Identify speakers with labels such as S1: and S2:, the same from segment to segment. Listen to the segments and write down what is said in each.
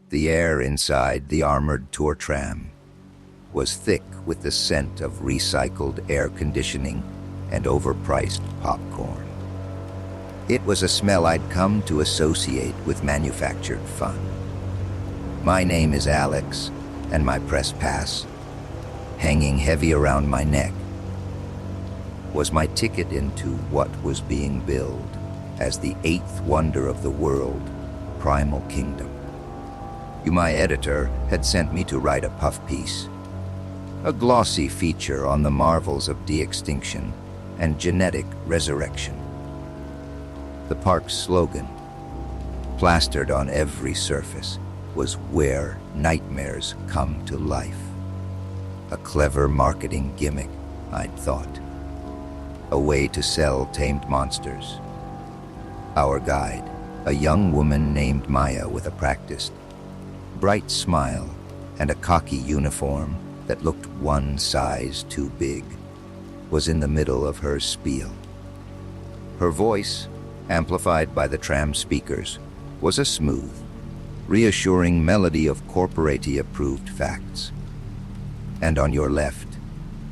S1: The air inside the armored tour tram was thick with the scent of recycled air conditioning and overpriced popcorn. It was a smell I'd come to associate with manufactured fun. My name is Alex, and my press pass, hanging heavy around my neck, was my ticket into what was being billed as the eighth wonder of the world, Primal Kingdom. My editor had sent me to write a puff piece, a glossy feature on the marvels of de-extinction and genetic resurrection. The park's slogan, plastered on every surface, was "Where nightmares come to life." A clever marketing gimmick, I'd thought. A way to sell tamed monsters. Our guide, a young woman named Maya with a practiced, bright smile and a cocky uniform that looked one size too big, was in the middle of her spiel. Her voice, amplified by the tram speakers, was a smooth, reassuring melody of corporate-approved facts. And on your left,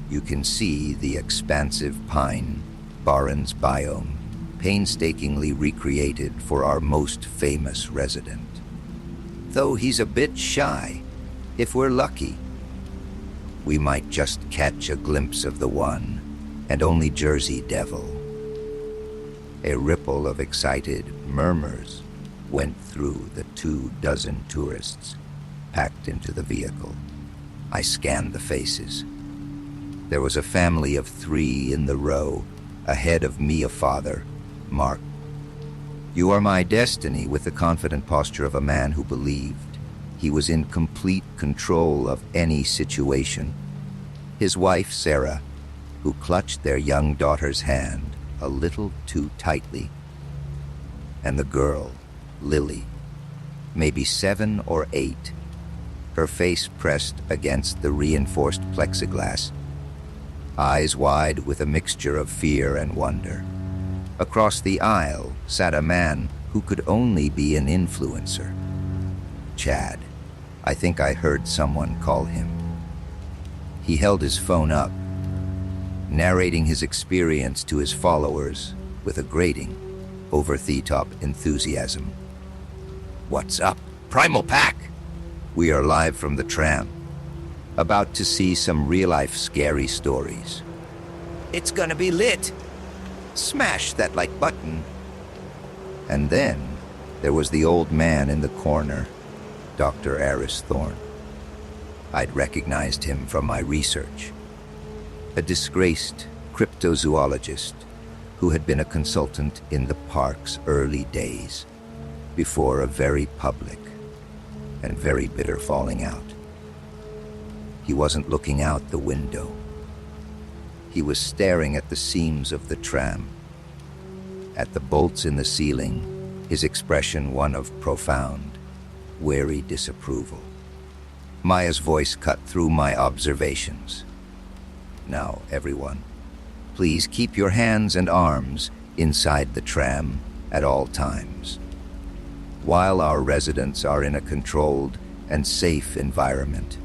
S1: you can see the expansive pine Barrens biome, painstakingly recreated for our most famous resident. Though he's a bit shy, if we're lucky, we might just catch a glimpse of the one and only Jersey Devil. A ripple of excited murmurs went through the 24 tourists packed into the vehicle. I scanned the faces. There was a family of 3 in the row, ahead of me a father, Mark. You are my destiny, with the confident posture of a man who believed he was in complete control of any situation. His wife, Sarah, who clutched their young daughter's hand a little too tightly. And the girl, Lily, maybe 7 or 8, her face pressed against the reinforced plexiglass, eyes wide with a mixture of fear and wonder. Across the aisle sat a man who could only be an influencer. Chad. I think I heard someone call him. He held his phone up, narrating his experience to his followers with a grating, over-the-top enthusiasm. What's up, Primal Pack? We are live from the tram, about to see some real-life scary stories. It's gonna be lit. Smash that like button. And then there was the old man in the corner, Dr. Aris Thorne. I'd recognized him from my research. A disgraced cryptozoologist who had been a consultant in the park's early days, before a very public and very bitter falling out. He wasn't looking out the window. He was staring at the seams of the tram, at the bolts in the ceiling, his expression one of profound, wary disapproval. Maya's voice cut through my observations. Now, everyone, please keep your hands and arms inside the tram at all times. While our residents are in a controlled and safe environment,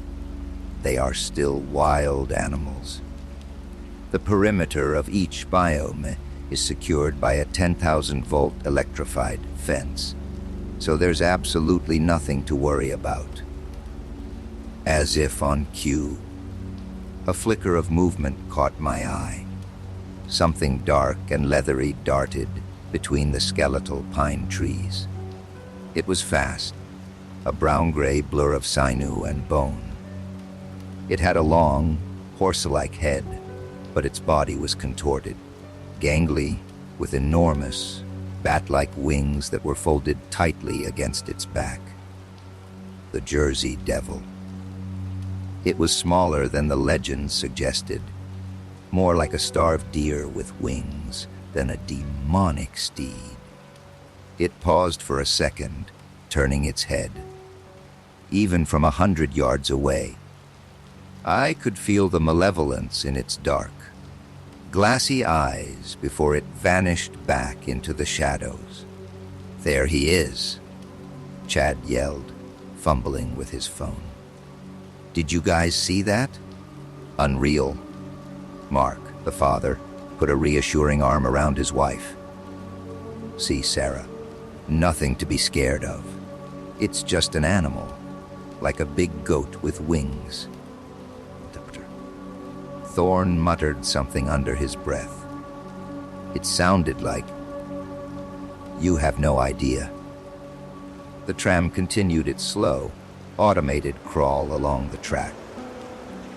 S1: they are still wild animals. The perimeter of each biome is secured by a 10,000-volt electrified fence, so there's absolutely nothing to worry about. As if on cue, a flicker of movement caught my eye. Something dark and leathery darted between the skeletal pine trees. It was fast, a brown-gray blur of sinew and bone. It had a long, horse-like head, but its body was contorted, gangly, with enormous, bat-like wings that were folded tightly against its back. The Jersey Devil. It was smaller than the legend suggested, more like a starved deer with wings than a demonic steed. It paused for a second, turning its head. Even from 100 yards away, I could feel the malevolence in its dark, glassy eyes before it vanished back into the shadows. There he is, Chad yelled, fumbling with his phone. "Did you guys see that? Unreal." Mark, the father, put a reassuring arm around his wife. "See, Sarah, nothing to be scared of. It's just an animal, like a big goat with wings." Thorne muttered something under his breath. It sounded like, "You have no idea." The tram continued its slow, automated crawl along the track.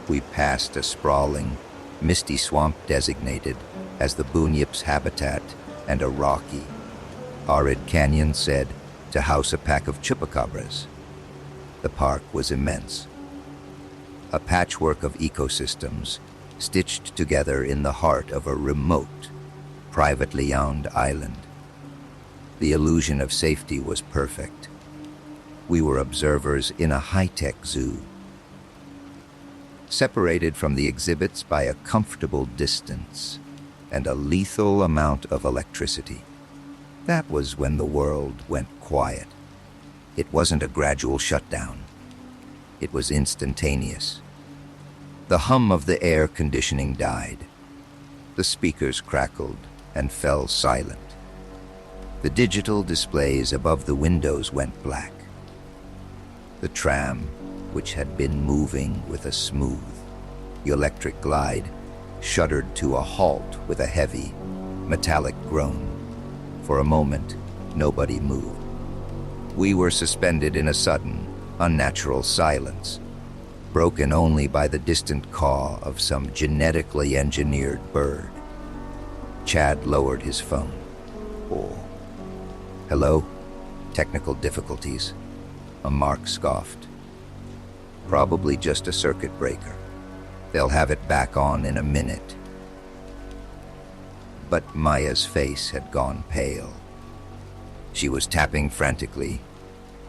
S1: We passed a sprawling, misty swamp designated as the bunyip's habitat and a rocky, arid canyon said to house a pack of chupacabras. The park was immense, a patchwork of ecosystems stitched together in the heart of a remote, privately owned island. The illusion of safety was perfect. We were observers in a high-tech zoo, separated from the exhibits by a comfortable distance and a lethal amount of electricity. That was when the world went quiet. It wasn't a gradual shutdown. It was instantaneous. The hum of the air conditioning died. The speakers crackled and fell silent. The digital displays above the windows went black. The tram, which had been moving with a smooth, electric glide, shuddered to a halt with a heavy, metallic groan. For a moment, nobody moved. We were suspended in a sudden, unnatural silence, broken only by the distant caw of some genetically engineered bird. Chad lowered his phone. "Oh. Hello? Technical difficulties." Mark scoffed. "Probably just a circuit breaker. They'll have it back on in a minute." But Maya's face had gone pale. She was tapping frantically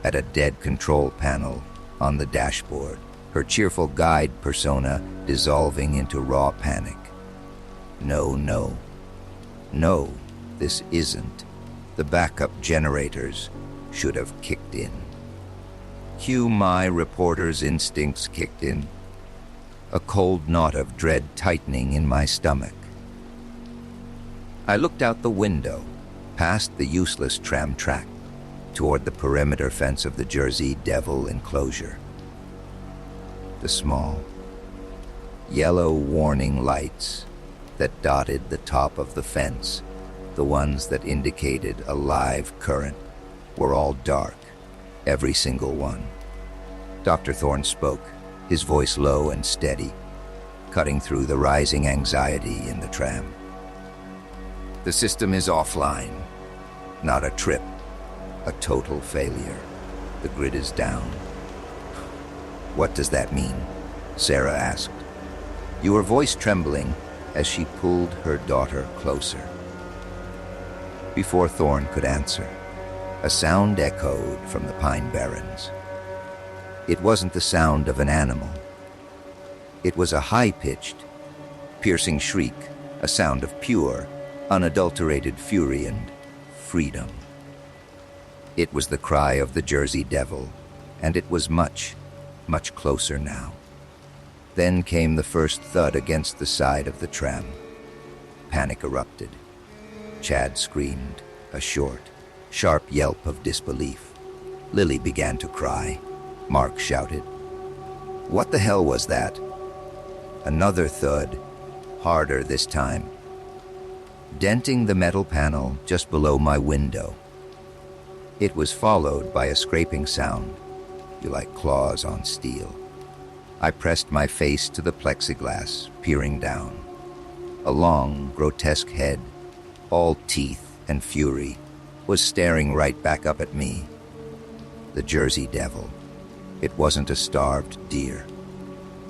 S1: at a dead control panel on the dashboard, her cheerful guide persona dissolving into raw panic. No, this isn't. The backup generators should have kicked in. Cue my reporter's instincts kicked in, a cold knot of dread tightening in my stomach. I looked out the window, past the useless tram track, toward the perimeter fence of the Jersey Devil enclosure. The small, yellow warning lights that dotted the top of the fence, the ones that indicated a live current, were all dark, every single one. Dr. Thorne spoke, his voice low and steady, cutting through the rising anxiety in the tram. "The system is offline. Not a trip. A total failure. The grid is down." "What does that mean?" Sarah asked, her voice trembling as she pulled her daughter closer. Before Thorne could answer, a sound echoed from the Pine Barrens. It wasn't the sound of an animal. It was a high-pitched, piercing shriek, a sound of pure, unadulterated fury and freedom. It was the cry of the Jersey Devil, and it was much, much closer now. Then came the first thud against the side of the tram. Panic erupted. Chad screamed, a short, sharp yelp of disbelief. Lily began to cry. Mark shouted. "What the hell was that?" Another thud, harder this time, denting the metal panel just below my window. It was followed by a scraping sound, like claws on steel. I pressed my face to the plexiglass, peering down. A long, grotesque head, all teeth and fury, was staring right back up at me. The Jersey Devil. It wasn't a starved deer.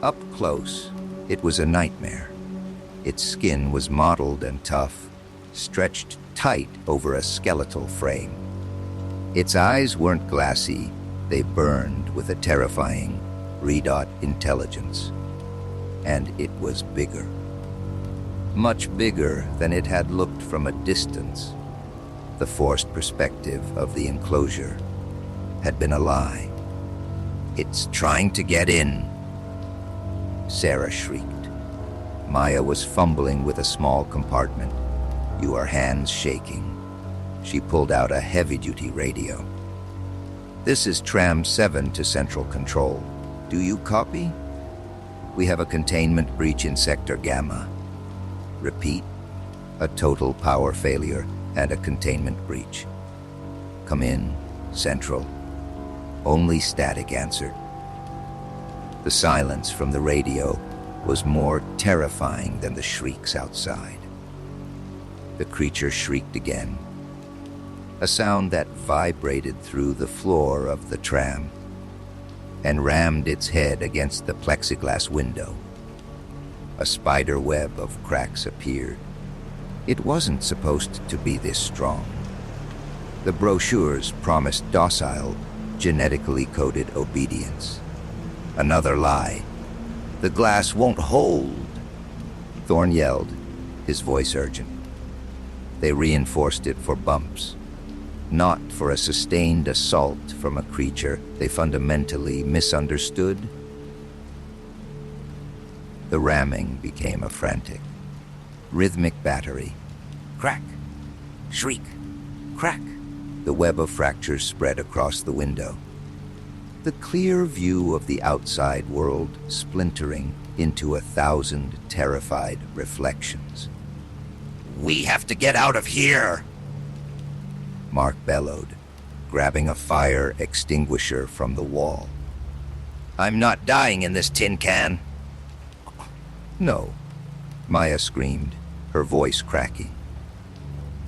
S1: Up close, it was a nightmare. Its skin was mottled and tough, stretched tight over a skeletal frame. Its eyes weren't glassy, they burned with a terrifying, redot intelligence. And it was bigger. Much bigger than it had looked from a distance. The forced perspective of the enclosure had been a lie. It's trying to get in, Sarah shrieked. Maya was fumbling with a small compartment, her hands shaking. She pulled out a heavy-duty radio. "This is Tram 7 to Central Control. Do you copy? We have a containment breach in Sector Gamma. Repeat, a total power failure and a containment breach. Come in, Central." Only static answered. The silence from the radio was more terrifying than the shrieks outside. The creature shrieked again, a sound that vibrated through the floor of the tram and rammed its head against the plexiglass window. A spider web of cracks appeared. It wasn't supposed to be this strong. The brochures promised docile, genetically coded obedience. Another lie. "The glass won't hold," Thorne yelled, his voice urgent. They reinforced it for bumps, not for a sustained assault from a creature they fundamentally misunderstood. The ramming became a frantic, rhythmic battery. Crack, shriek, crack. The web of fractures spread across the window. The clear view of the outside world splintering into 1,000 terrified reflections. "We have to get out of here!" Mark bellowed, grabbing a fire extinguisher from the wall. "I'm not dying in this tin can." "No," Maya screamed, her voice cracking.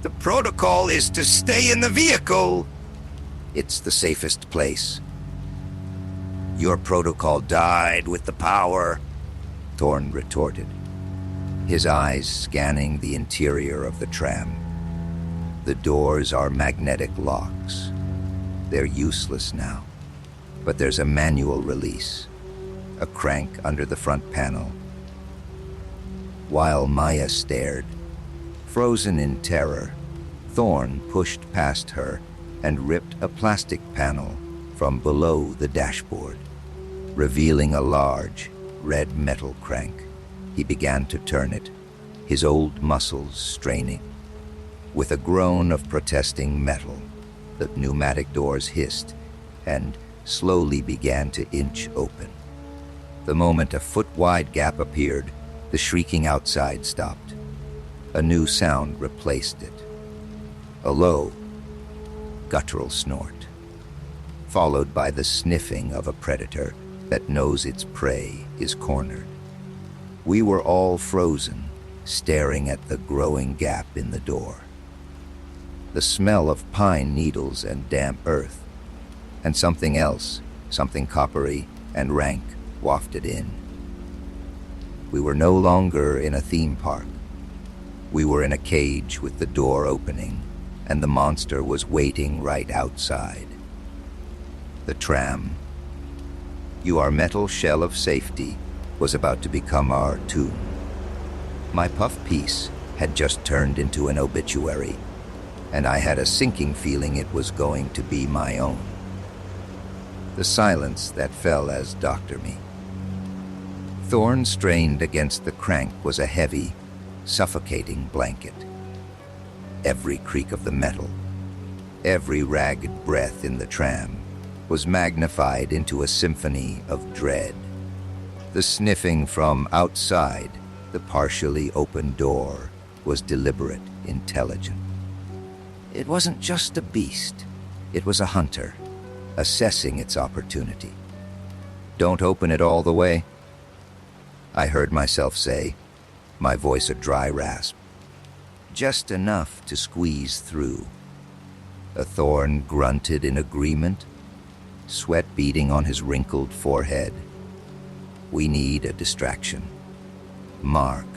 S1: "The protocol is to stay in the vehicle." "It's the safest place." "Your protocol died with the power," Thorne retorted, his eyes scanning the interior of the tram. The doors are magnetic locks. They're useless now, but there's a manual release, a crank under the front panel. While Maya stared, frozen in terror, Thorne pushed past her and ripped a plastic panel from below the dashboard, revealing a large, red metal crank. He began to turn it, his old muscles straining. With a groan of protesting metal, the pneumatic doors hissed and slowly began to inch open. The moment a foot-wide gap appeared, the shrieking outside stopped. A new sound replaced it. A low, guttural snort, followed by the sniffing of a predator that knows its prey is cornered. We were all frozen, staring at the growing gap in the door. The smell of pine needles and damp earth, and something else, something coppery and rank, wafted in. We were no longer in a theme park. We were in a cage with the door opening, and the monster was waiting right outside. The tram, "Your metal shell of safety," was about to become our tomb. My puff piece had just turned into an obituary, and I had a sinking feeling it was going to be my own. The silence that fell as doctored me. Thorne strained against the crank was a heavy, suffocating blanket. Every creak of the metal, every ragged breath in the tram was magnified into a symphony of dread. The sniffing from outside the partially open door was deliberate, intelligent. It wasn't just a beast. It was a hunter, assessing its opportunity. "Don't open it all the way," I heard myself say, my voice a dry rasp. "Just enough to squeeze through." A Thorne grunted in agreement, sweat beading on his wrinkled forehead. "We need a distraction." Mark,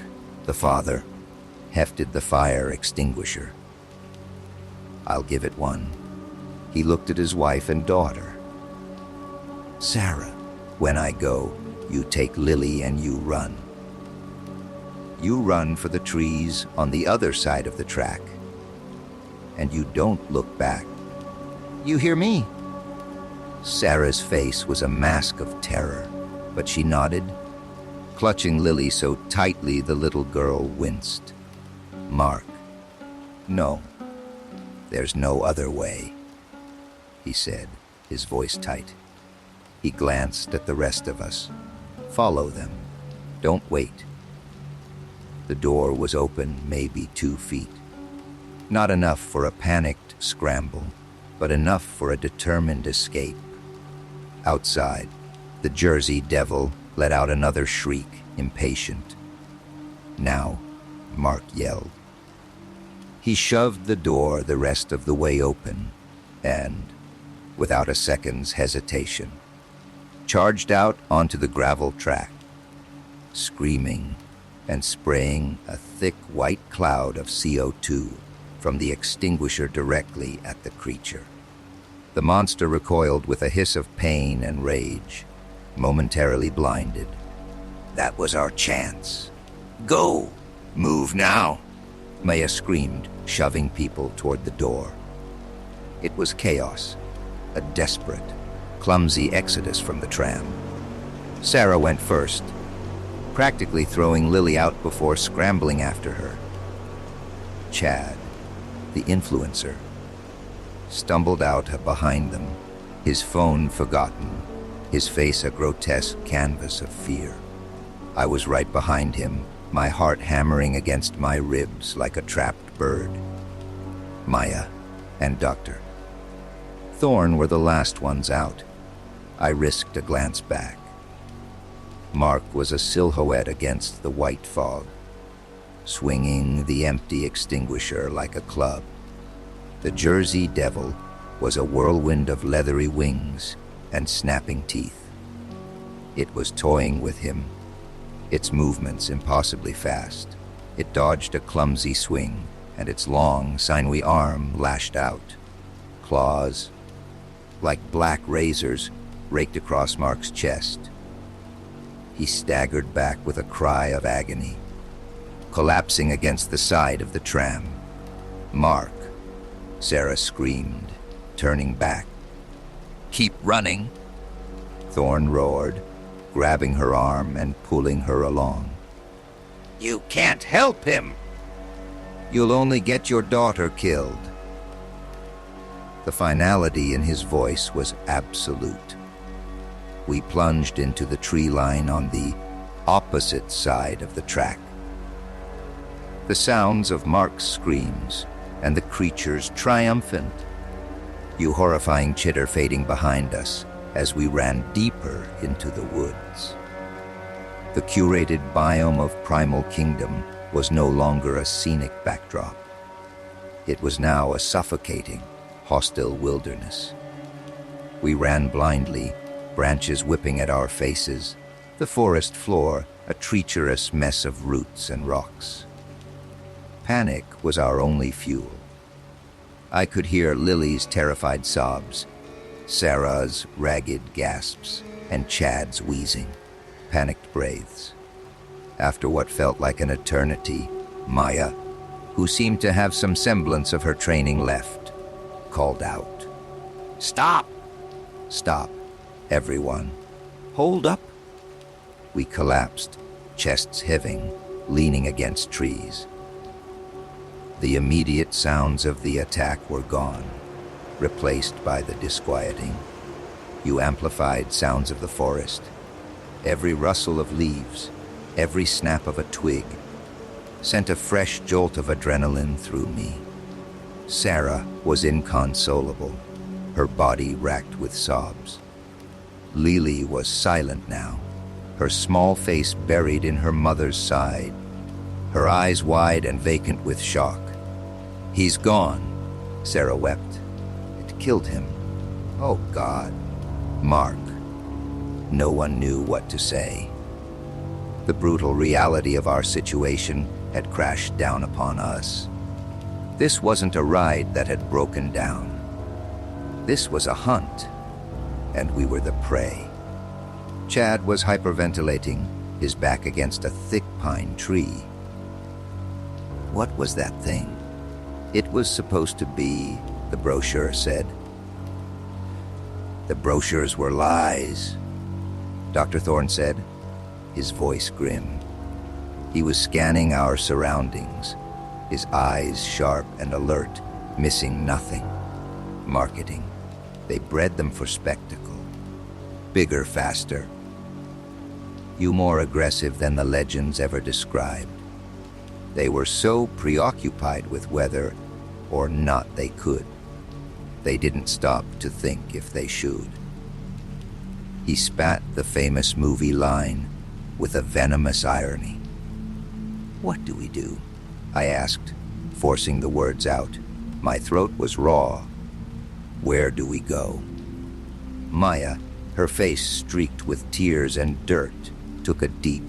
S1: the father, hefted the fire extinguisher. "I'll give it one." He looked at his wife and daughter. "Sarah, when I go, you take Lily and you run. You run for the trees on the other side of the track. And you don't look back. You hear me?" Sarah's face was a mask of terror, but she nodded, clutching Lily so tightly the little girl winced. "Mark, no, there's no other way," he said, his voice tight. He glanced at the rest of us. "Follow them. Don't wait." The door was open maybe 2 feet. Not enough for a panicked scramble, but enough for a determined escape. Outside, the Jersey Devil let out another shriek, impatient. "Now," Mark yelled. He shoved the door the rest of the way open and, without a second's hesitation, charged out onto the gravel track, screaming and spraying a thick white cloud of CO2 from the extinguisher directly at the creature. The monster recoiled with a hiss of pain and rage, momentarily blinded. "That was our chance. Go! Move now!" Maya screamed, shoving people toward the door. It was chaos, a desperate, clumsy exodus from the tram. Sarah went first, practically throwing Lily out before scrambling after her. Chad, the influencer, stumbled out behind them, his phone forgotten, his face a grotesque canvas of fear. I was right behind him, my heart hammering against my ribs like a trapped bird. Maya and Doctor Thorne were the last ones out. I risked a glance back. Mark was a silhouette against the white fog, swinging the empty extinguisher like a club. The Jersey Devil was a whirlwind of leathery wings and snapping teeth. It was toying with him, its movements impossibly fast. It dodged a clumsy swing, and its long, sinewy arm lashed out. Claws, like black razors, raked across Mark's chest. He staggered back with a cry of agony, collapsing against the side of the tram. "Mark," Sarah screamed, turning back. "Keep running," Thorne roared, grabbing her arm and pulling her along. "You can't help him. You'll only get your daughter killed." The finality in his voice was absolute. We plunged into the tree line on the opposite side of the track. The sounds of Mark's screams and the creature's triumphant, horrifying chitter fading behind us as we ran deeper into the woods. The curated biome of Primal Kingdom was no longer a scenic backdrop. It was now a suffocating, hostile wilderness. We ran blindly, branches whipping at our faces, the forest floor a treacherous mess of roots and rocks. Panic was our only fuel. I could hear Lily's terrified sobs, Sarah's ragged gasps, and Chad's wheezing, panicked breaths. After what felt like an eternity, Maya, who seemed to have some semblance of her training left, called out, "Stop! Stop, everyone. Hold up." We collapsed, chests heaving, leaning against trees. The immediate sounds of the attack were gone, replaced by the disquieting, amplified sounds of the forest. Every rustle of leaves, every snap of a twig, sent a fresh jolt of adrenaline through me. Sarah was inconsolable, her body racked with sobs. Lily was silent now, her small face buried in her mother's side, her eyes wide and vacant with shock. "He's gone," Sarah wept. "It killed him. Oh, God." "Mark." No one knew what to say. The brutal reality of our situation had crashed down upon us. This wasn't a ride that had broken down. This was a hunt, and we were the prey. Chad was hyperventilating, his back against a thick pine tree. What was that thing? It was supposed to be, the brochure said. The brochures were lies, Dr. Thorne said, his voice grim. He was scanning our surroundings, his eyes sharp and alert, missing nothing. Marketing. They bred them for spectacle. Bigger, faster. You more aggressive than the legends ever described. They were so preoccupied with whether or not they could. They didn't stop to think if they should. He spat the famous movie line with a venomous irony. What do we do? I asked, forcing the words out. My throat was raw. Where do we go? Maya, her face streaked with tears and dirt, took a deep,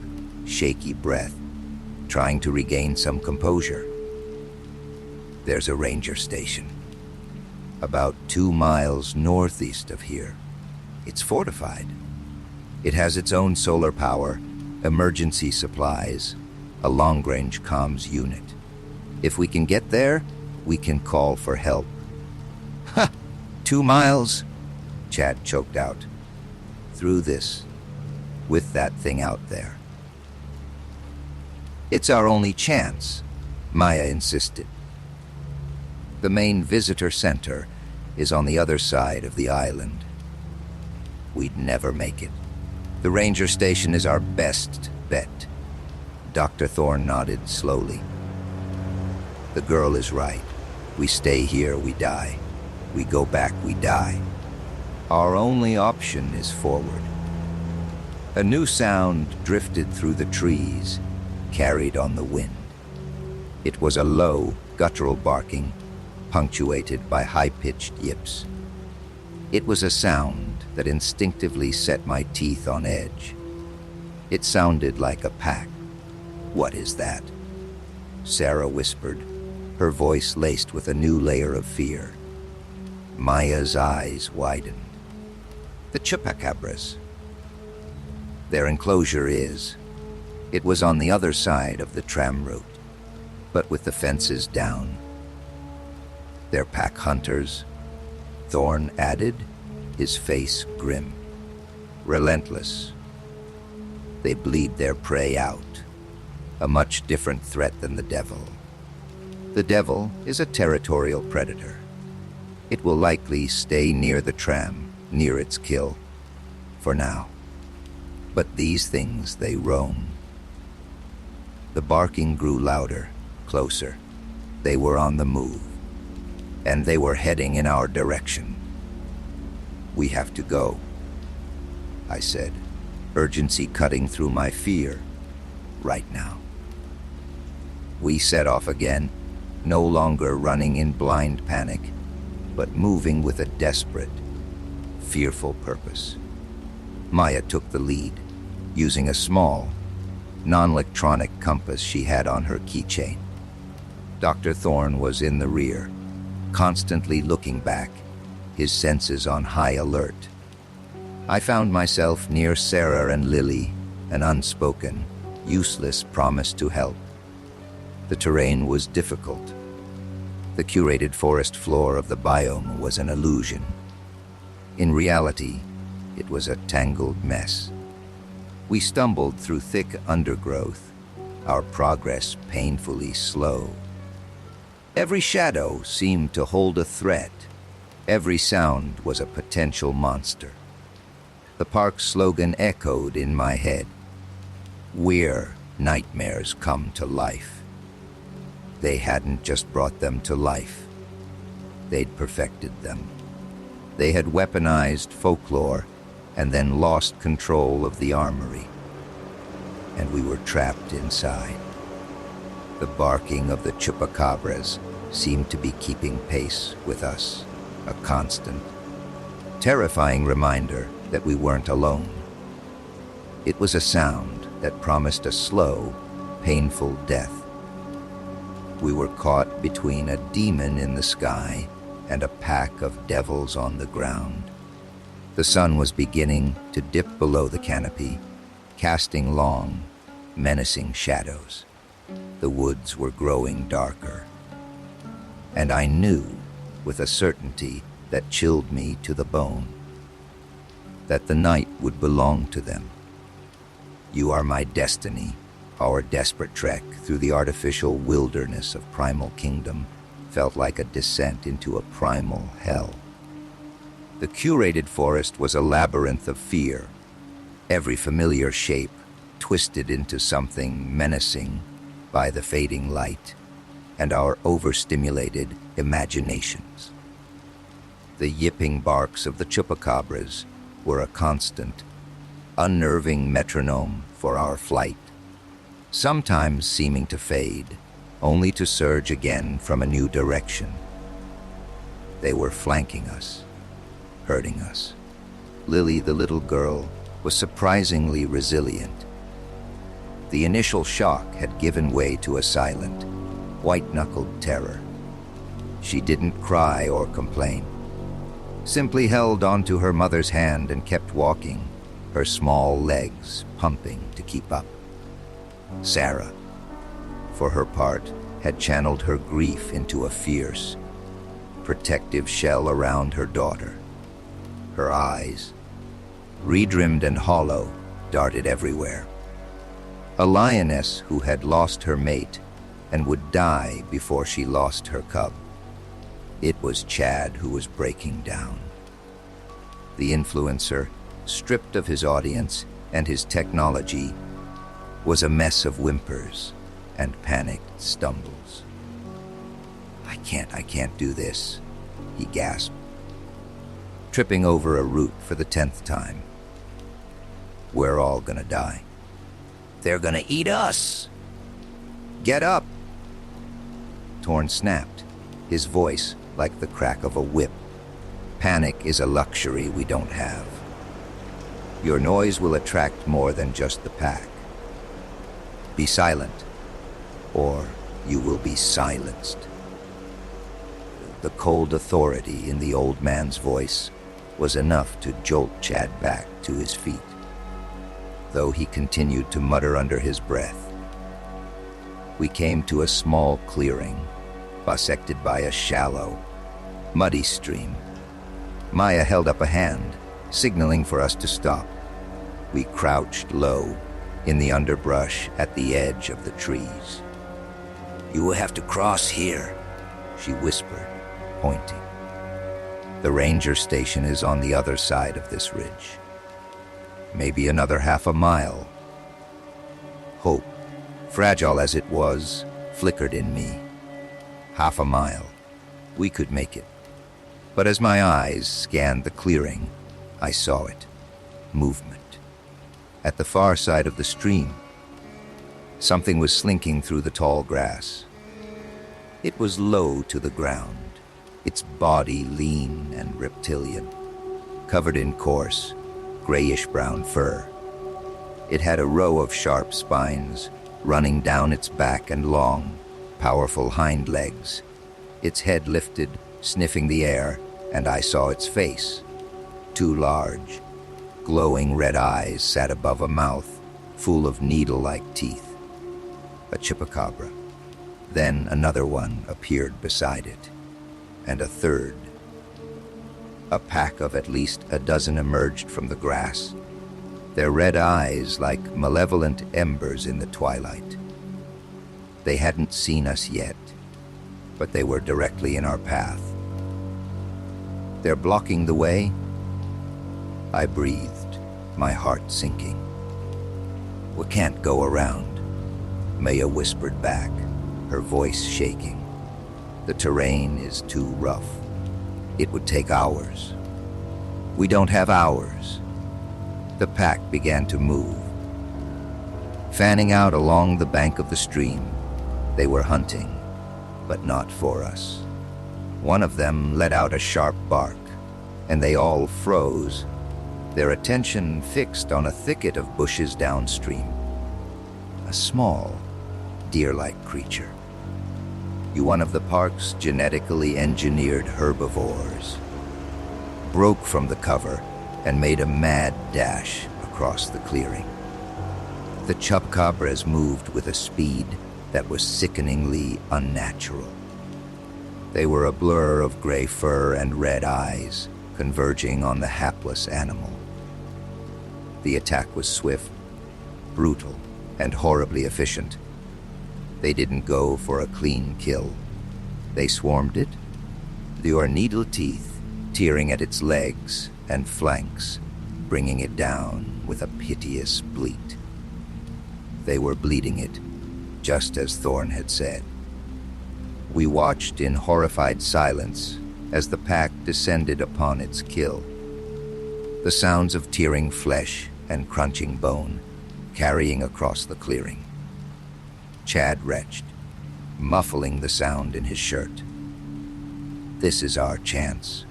S1: shaky breath, trying to regain some composure. There's a ranger station, about 2 miles northeast of here. It's fortified. It has its own solar power, emergency supplies, a long-range comms unit. If we can get there, we can call for help. Ha! 2 miles? Chad choked out. Through this, with that thing out there. It's our only chance, Maya insisted. The main visitor center is on the other side of the island. We'd never make it. The ranger station is our best bet. Dr. Thorne nodded slowly. The girl is right. We stay here, we die. We go back, we die. Our only option is forward. A new sound drifted through the trees, carried on the wind. It was a low, guttural barking, punctuated by high-pitched yips. It was a sound that instinctively set my teeth on edge. It sounded like a pack. What is that? Sarah whispered, her voice laced with a new layer of fear. Maya's eyes widened. The chupacabras. Their enclosure is. It was on the other side of the tram route, but with the fences down. They're pack hunters, Thorne added, his face grim. Relentless. They bleed their prey out. A much different threat than the devil. The devil is a territorial predator. It will likely stay near the tram, near its kill, for now. But these things, they roam. The barking grew louder, closer. They were on the move, and they were heading in our direction. We have to go, I said, urgency cutting through my fear, right now. We set off again, no longer running in blind panic, but moving with a desperate, fearful purpose. Maya took the lead, using a small, non-electronic compass she had on her keychain. Dr. Thorne was in the rear, constantly looking back, his senses on high alert. I found myself near Sarah and Lily, an unspoken, useless promise to help. The terrain was difficult. The curated forest floor of the biome was an illusion. In reality, it was a tangled mess. We stumbled through thick undergrowth, our progress painfully slow. Every shadow seemed to hold a threat. Every sound was a potential monster. The park's slogan echoed in my head. We're nightmares come to life. They hadn't just brought them to life. They'd perfected them. They had weaponized folklore and then lost control of the armory. And we were trapped inside. The barking of the chupacabras seemed to be keeping pace with us, a constant, terrifying reminder that we weren't alone. It was a sound that promised a slow, painful death. We were caught between a demon in the sky and a pack of devils on the ground. The sun was beginning to dip below the canopy, casting long, menacing shadows. The woods were growing darker. And I knew, with a certainty that chilled me to the bone, that the night would belong to them. You are my destiny. Our desperate trek through the artificial wilderness of Primal Kingdom felt like a descent into a primal hell. The curated forest was a labyrinth of fear, every familiar shape twisted into something menacing by the fading light and our overstimulated imaginations. The yipping barks of the chupacabras were a constant, unnerving metronome for our flight, sometimes seeming to fade, only to surge again from a new direction. They were flanking us, hurting us. Lily, the little girl, was surprisingly resilient. The initial shock had given way to a silent, white-knuckled terror. She didn't cry or complain, simply held onto her mother's hand and kept walking, her small legs pumping to keep up. Sarah, for her part, had channeled her grief into a fierce, protective shell around her daughter. Her eyes, redrimmed and hollow, darted everywhere. A lioness who had lost her mate and would die before she lost her cub. It was Chad who was breaking down. The influencer, stripped of his audience and his technology, was a mess of whimpers and panicked stumbles. I can't do this," he gasped, tripping over a root for the 10th time. "We're all gonna die." "They're gonna eat us!" "Get up!" Torn snapped, his voice like the crack of a whip. "Panic is a luxury we don't have. Your noise will attract more than just the pack. Be silent, or you will be silenced." The cold authority in the old man's voice was enough to jolt Chad back to his feet, though he continued to mutter under his breath. We came to a small clearing, bisected by a shallow, muddy stream. Maya held up a hand, signaling for us to stop. We crouched low in the underbrush at the edge of the trees. "You will have to cross here," she whispered, pointing. "The ranger station is on the other side of this ridge. Maybe another half a mile." Hope, fragile as it was, flickered in me. Half a mile. We could make it. But as my eyes scanned the clearing, I saw it. Movement. At the far side of the stream, something was slinking through the tall grass. It was low to the ground, its body lean and reptilian, covered in coarse, grayish-brown fur. It had a row of sharp spines running down its back and long, powerful hind legs. Its head lifted, sniffing the air, and I saw its face. Two large, glowing red eyes sat above a mouth full of needle-like teeth. A chupacabra. Then another one appeared beside it, and a third. A pack of at least a dozen emerged from the grass, their red eyes like malevolent embers in the twilight. They hadn't seen us yet, but they were directly in our path. "They're blocking the way?" I breathed, my heart sinking. "We can't go around," Maya whispered back, her voice shaking. "The terrain is too rough. It would take hours." "We don't have hours." The pack began to move. Fanning out along the bank of the stream, they were hunting, but not for us. One of them let out a sharp bark, and they all froze, their attention fixed on a thicket of bushes downstream. A small, deer-like creature. One of the park's genetically engineered herbivores. Broke from the cover and made a mad dash across the clearing. The chupacabras moved with a speed that was sickeningly unnatural. They were a blur of gray fur and red eyes converging on the hapless animal. The attack was swift, brutal, and horribly efficient. They didn't go for a clean kill. They swarmed it, your needle teeth tearing at its legs and flanks, bringing it down with a piteous bleat. They were bleeding it, just as Thorn had said. We watched in horrified silence as the pack descended upon its kill. The sounds of tearing flesh and crunching bone carrying across the clearing. Chad retched, muffling the sound in his shirt. "This is our chance,"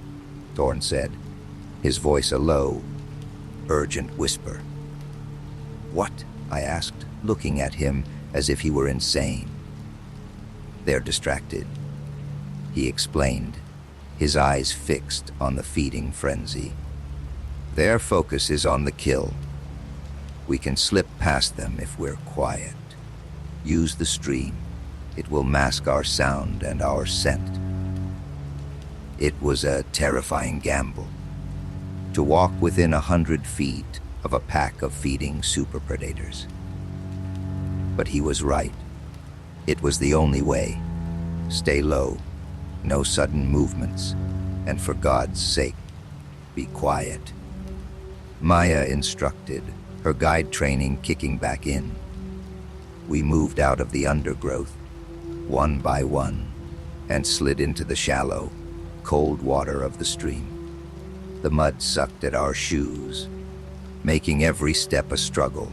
S1: Thorn said, his voice a low, urgent whisper. "What?" I asked, looking at him as if he were insane. "They're distracted," he explained, his eyes fixed on the feeding frenzy. "Their focus is on the kill. We can slip past them if we're quiet. Use the stream. It will mask our sound and our scent." It was a terrifying gamble. To walk within 100 feet of a pack of feeding super predators. But he was right. It was the only way. Stay low, no sudden movements, and for God's sake, be quiet. Maya instructed, her guide training kicking back in. We moved out of the undergrowth, one by one, and slid into the shallow, cold water of the stream. The mud sucked at our shoes, making every step a struggle.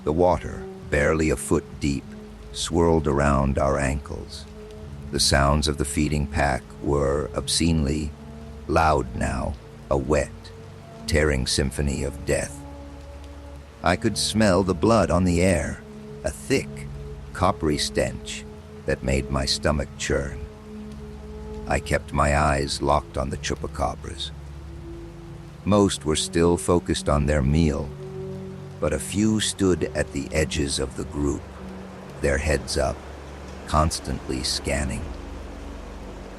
S1: The water, barely a foot deep, swirled around our ankles. The sounds of the feeding pack were obscenely loud now, a wet, tearing symphony of death. I could smell the blood on the air, a thick, coppery stench that made my stomach churn. I kept my eyes locked on the chupacabras. Most were still focused on their meal, but a few stood at the edges of the group, their heads up, constantly scanning.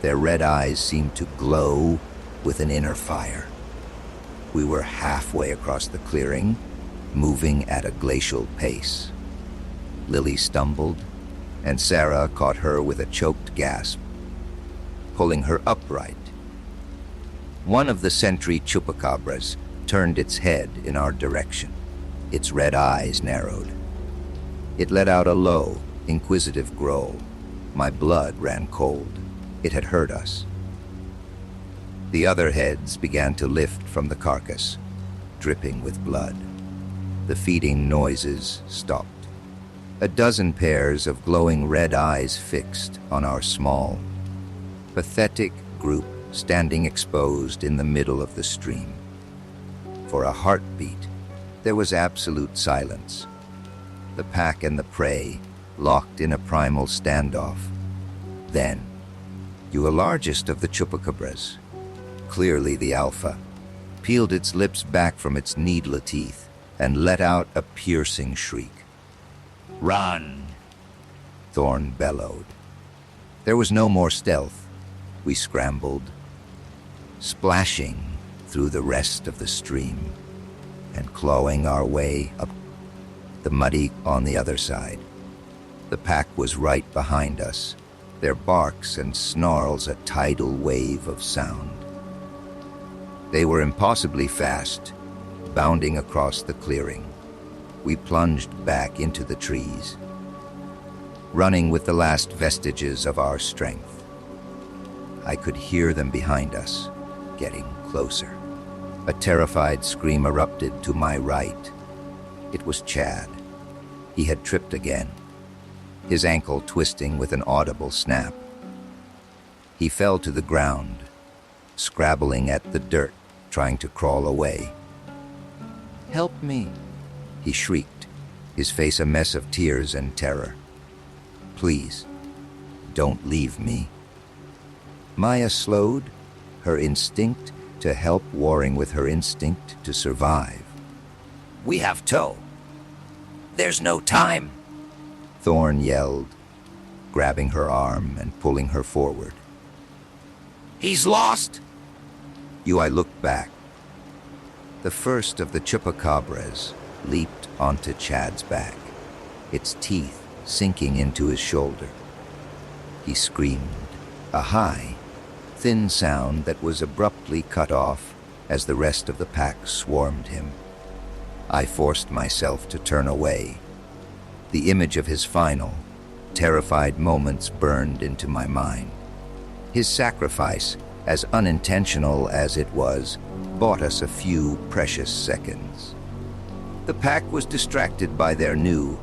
S1: Their red eyes seemed to glow with an inner fire. We were halfway across the clearing, moving at a glacial pace. Lily stumbled, and Sarah caught her with a choked gasp, pulling her upright. One of the sentry chupacabras turned its head in our direction. Its red eyes narrowed. It let out a low, inquisitive growl. My blood ran cold. It had heard us. The other heads began to lift from the carcass, dripping with blood. The feeding noises stopped. A dozen pairs of glowing red eyes fixed on our small, pathetic group standing exposed in the middle of the stream. For a heartbeat, there was absolute silence. The pack and the prey locked in a primal standoff. Then, the largest of the chupacabras, clearly the alpha, peeled its lips back from its needle teeth and let out a piercing shriek. "Run!" Thorn bellowed. There was no more stealth. We scrambled, splashing through the rest of the stream and clawing our way up the muddy on the other side. The pack was right behind us, their barks and snarls a tidal wave of sound. They were impossibly fast, bounding across the clearing. We plunged back into the trees, running with the last vestiges of our strength. I could hear them behind us, getting closer. A terrified scream erupted to my right. It was Chad. He had tripped again, his ankle twisting with an audible snap. He fell to the ground, scrabbling at the dirt, trying to crawl away. "Help me," he shrieked, his face a mess of tears and terror. "Please, don't leave me." Maya slowed, her instinct to help warring with her instinct to survive. "We have tow. There's no time," Thorn yelled, grabbing her arm and pulling her forward. "He's lost." I looked back. The first of the chupacabras leaped onto Chad's back, its teeth sinking into his shoulder. He screamed, a high, thin sound that was abruptly cut off as the rest of the pack swarmed him. I forced myself to turn away. The image of his final, terrified moments burned into my mind. His sacrifice, as unintentional as it was, bought us a few precious seconds. The pack was distracted by their new,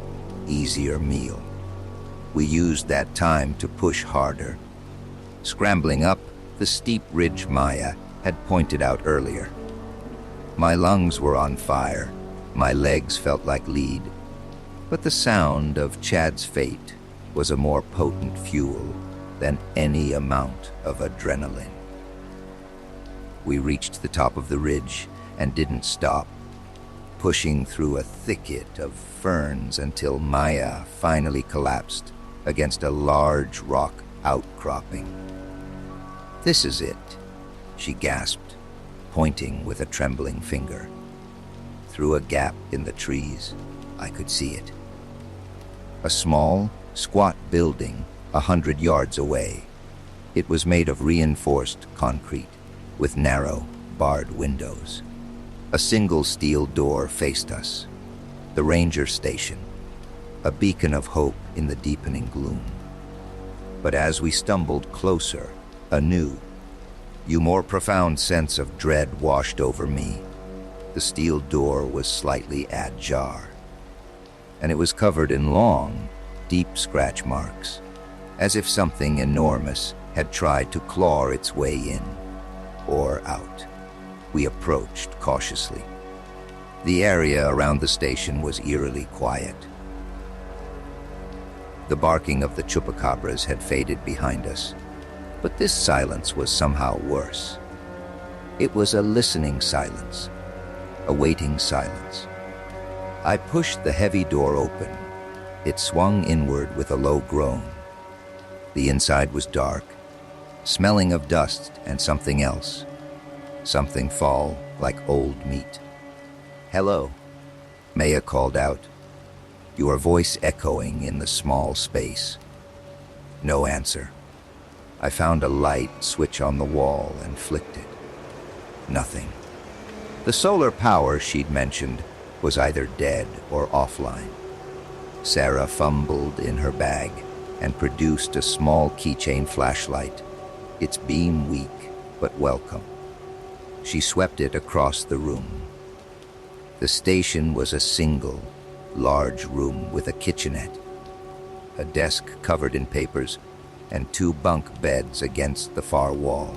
S1: easier meal. We used that time to push harder, scrambling up the steep ridge Maya had pointed out earlier. My lungs were on fire, my legs felt like lead, but the sound of Chad's fate was a more potent fuel than any amount of adrenaline. We reached the top of the ridge and didn't stop, pushing through a thicket of ferns until Maya finally collapsed against a large rock outcropping. "This is it," she gasped, pointing with a trembling finger. Through a gap in the trees, I could see it. A small, squat building 100 yards away. It was made of reinforced concrete, with narrow, barred windows. A single steel door faced us. The ranger station, a beacon of hope in the deepening gloom. But as we stumbled closer, a new, more profound sense of dread washed over me. The steel door was slightly ajar, and it was covered in long, deep scratch marks, as if something enormous had tried to claw its way in or out. We approached cautiously. The area around the station was eerily quiet. The barking of the chupacabras had faded behind us, but this silence was somehow worse. It was a listening silence, a waiting silence. I pushed the heavy door open. It swung inward with a low groan. The inside was dark, smelling of dust and something else. Something fall like old meat. "Hello," Maya called out, your voice echoing in the small space. No answer. I found a light switch on the wall and flicked it. Nothing. The solar power she'd mentioned was either dead or offline. Sarah fumbled in her bag and produced a small keychain flashlight, its beam weak but welcome. She swept it across the room. The station was a single, large room with a kitchenette, a desk covered in papers, and 2 bunk beds against the far wall.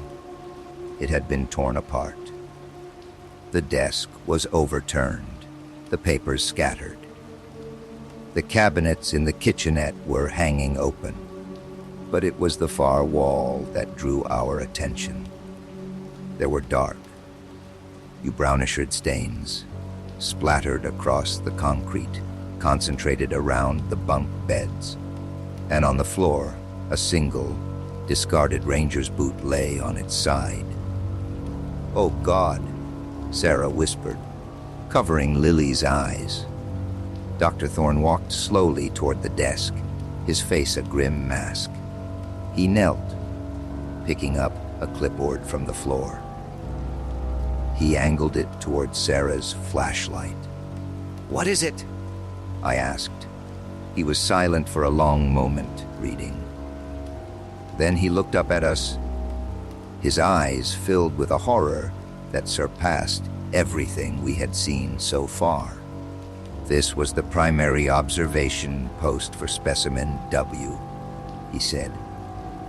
S1: It had been torn apart. The desk was overturned, the papers scattered. The cabinets in the kitchenette were hanging open, but it was the far wall that drew our attention. There were dark, brownish-red stains splattered across the concrete, concentrated around the bunk beds, and on the floor, a single, discarded ranger's boot lay on its side. "Oh God," Sarah whispered, covering Lily's eyes. Dr. Thorne walked slowly toward the desk, his face a grim mask. He knelt, picking up a clipboard from the floor. He angled it toward Sarah's flashlight. "What is it?" I asked. He was silent for a long moment, reading. Then he looked up at us, his eyes filled with a horror that surpassed everything we had seen so far. "This was the primary observation post for Specimen W," he said,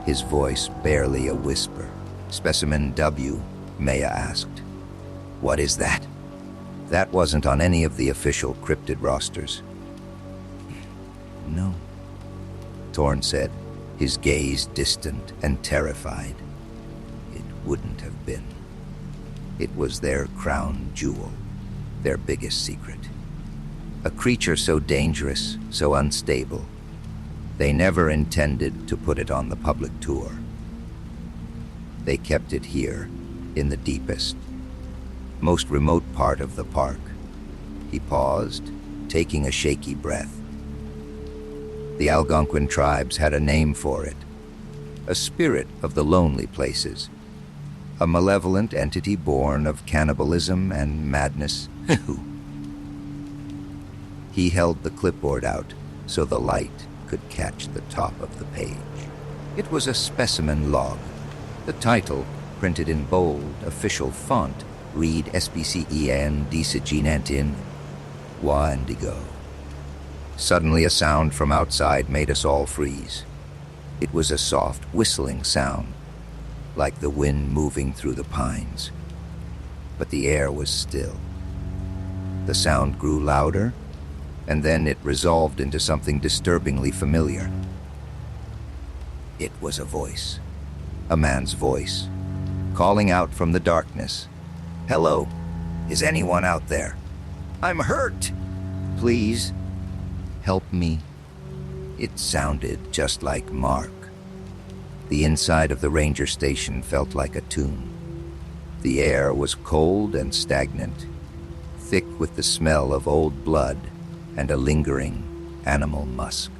S1: his voice barely a whisper. "Specimen W?" Maya asked. "What is that?" "That wasn't on any of the official Cryptid rosters." "No," Thorne said, his gaze distant and terrified. "It wouldn't have been. It was their crown jewel, their biggest secret. A creature so dangerous, so unstable. They never intended to put it on the public tour. They kept it here, in the deepest, most remote part of the park. He paused, taking a shaky breath. The Algonquin tribes had a name for it, a spirit of the lonely places, a malevolent entity born of cannibalism and madness. He held the clipboard out so the light could catch the top of the page. It was a specimen log. The title, printed in bold, official font, read SPCEN Disiginentin Wa Indigo. Suddenly a sound from outside made us all freeze. It was a soft, whistling sound, like the wind moving through the pines. But the air was still. The sound grew louder, and then it resolved into something disturbingly familiar. It was a voice, a man's voice, calling out from the darkness. "Hello, is anyone out there? I'm hurt. Please, help me." It sounded just like Mark. The inside of the ranger station felt like a tomb. The air was cold and stagnant, thick with the smell of old blood and a lingering animal musk.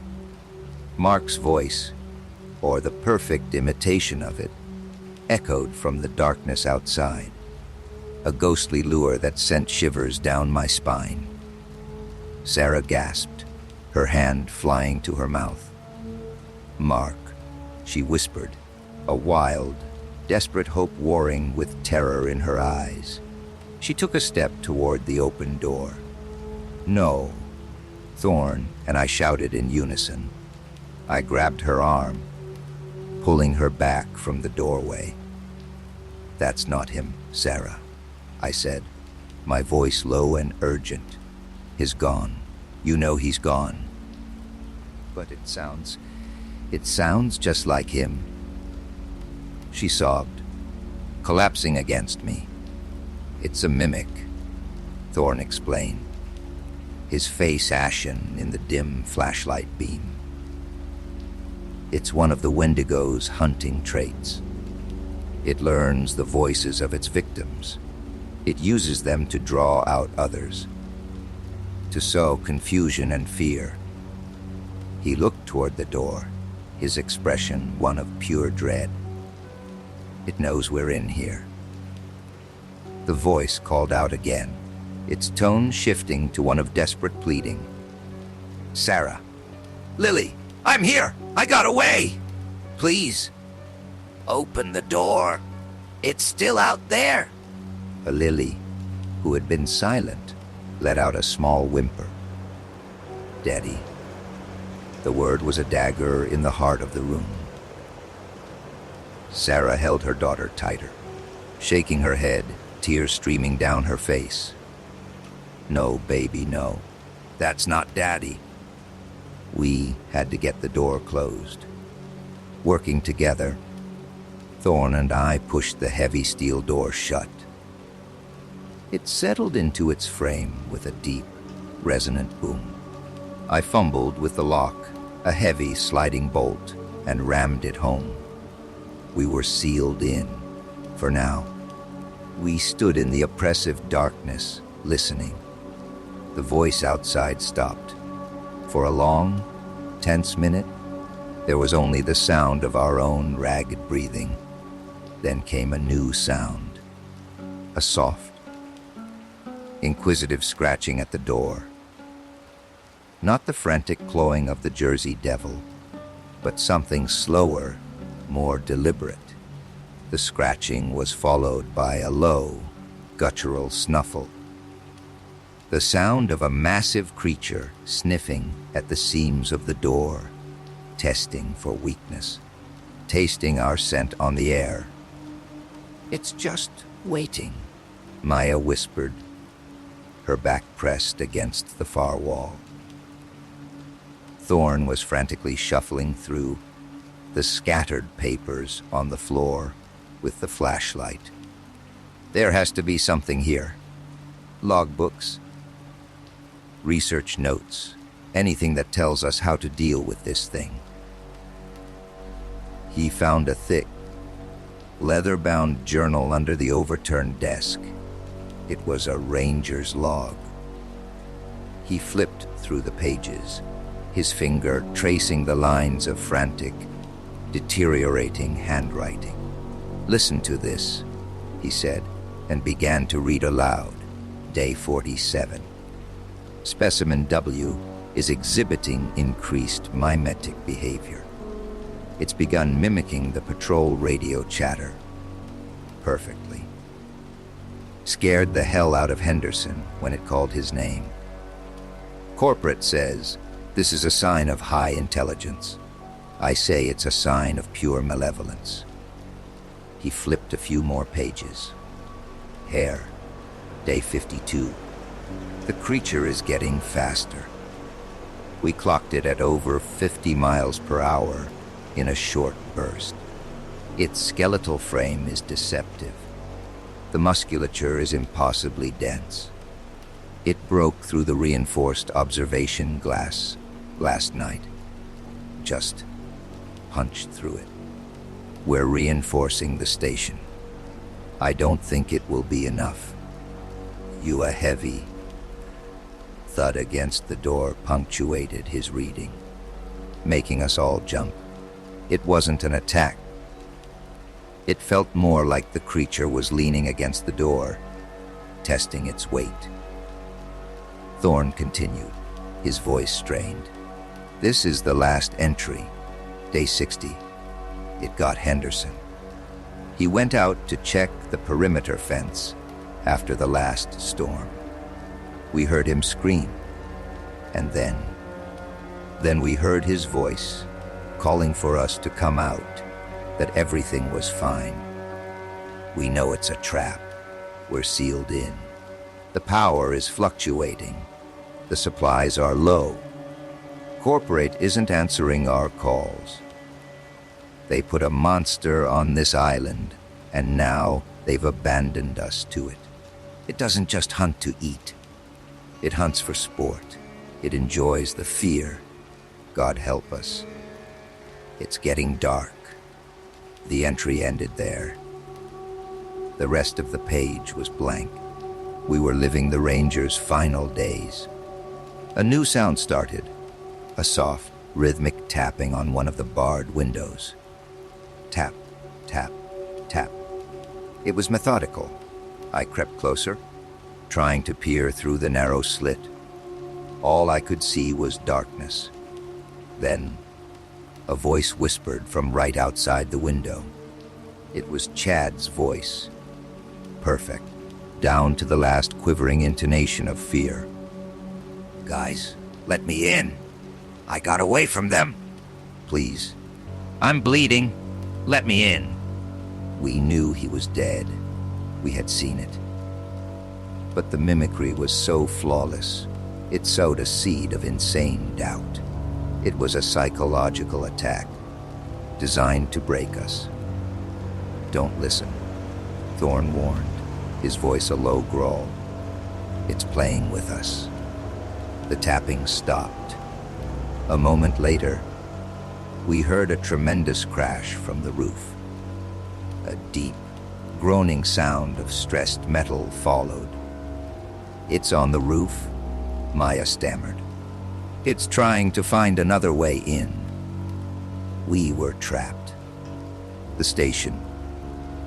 S1: Mark's voice, or the perfect imitation of it, echoed from the darkness outside, a ghostly lure that sent shivers down my spine. Sarah gasped, her hand flying to her mouth. "Mark," she whispered, a wild, desperate hope warring with terror in her eyes. She took a step toward the open door. "No," Thorn and I shouted in unison. I grabbed her arm, pulling her back from the doorway. "That's not him, Sarah," I said, my voice low and urgent. "He's gone. You know he's gone." "But it sounds just like him." She sobbed, collapsing against me. "It's a mimic," Thorn explained, his face ashen in the dim flashlight beam. "It's one of the Wendigo's hunting traits. It learns the voices of its victims. It uses them to draw out others, to sow confusion and fear." He looked toward the door, his expression one of pure dread. "It knows we're in here." The voice called out again, its tone shifting to one of desperate pleading. "Sarah! Lily! I'm here! I got away! Please! Open the door! It's still out there!" Lily, who had been silent, let out a small whimper. "Daddy." The word was a dagger in the heart of the room. Sarah held her daughter tighter, shaking her head, tears streaming down her face. "No, baby, no. That's not Daddy." We had to get the door closed. Working together, Thorn and I pushed the heavy steel door shut. It settled into its frame with a deep, resonant boom. I fumbled with the lock, a heavy sliding bolt, and rammed it home. We were sealed in, for now. We stood in the oppressive darkness, listening. The voice outside stopped. For a long, tense minute, there was only the sound of our own ragged breathing. Then came a new sound, a soft, inquisitive scratching at the door. Not the frantic clawing of the Jersey Devil, but something slower, more deliberate. The scratching was followed by a low, guttural snuffle. The sound of a massive creature sniffing at the seams of the door, testing for weakness, tasting our scent on the air. "It's just waiting," Maya whispered, her back pressed against the far wall. Thorn was frantically shuffling through the scattered papers on the floor with the flashlight. "There has to be something here. Logbooks, research notes, anything that tells us how to deal with this thing." He found a thick, leather-bound journal under the overturned desk. It was a ranger's log. He flipped through the pages, his finger tracing the lines of frantic, deteriorating handwriting. "Listen to this," he said, and began to read aloud. Day 47. Specimen W is exhibiting increased mimetic behavior. It's begun mimicking the patrol radio chatter perfectly. Scared the hell out of Henderson when it called his name. Corporate says this is a sign of high intelligence. I say it's a sign of pure malevolence. He flipped a few more pages. Hair, day 52. The creature is getting faster. We clocked it at over 50 miles per hour in a short burst. Its skeletal frame is deceptive. The musculature is impossibly dense. It broke through the reinforced observation glass last night. Just punched through it. We're reinforcing the station. I don't think it will be enough. A heavy thud against the door punctuated his reading, making us all jump. It wasn't an attack. It felt more like the creature was leaning against the door, testing its weight. Thorne continued, his voice strained. This is the last entry, day 60. It got Henderson. He went out to check the perimeter fence after the last storm. We heard him scream, and then we heard his voice calling for us to come out, that everything was fine. We know it's a trap. We're sealed in. The power is fluctuating. The supplies are low. Corporate isn't answering our calls. They put a monster on this island, and now they've abandoned us to it. It doesn't just hunt to eat. It hunts for sport. It enjoys the fear. God help us. It's getting dark. The entry ended there. The rest of the page was blank. We were living the Ranger's final days. A new sound started, a soft, rhythmic tapping on one of the barred windows. Tap, tap, tap. It was methodical. I crept closer, trying to peer through the narrow slit. All I could see was darkness. Then, a voice whispered from right outside the window. It was Chad's voice. Perfect, down to the last quivering intonation of fear. "Guys, let me in. I got away from them. Please. I'm bleeding. Let me in." We knew he was dead. We had seen it. But the mimicry was so flawless, it sowed a seed of insane doubt. It was a psychological attack, designed to break us. "Don't listen," Thorne warned, his voice a low growl. "It's playing with us." The tapping stopped. A moment later, we heard a tremendous crash from the roof. A deep, groaning sound of stressed metal followed. "It's on the roof," Maya stammered. "It's trying to find another way in." We were trapped. The station,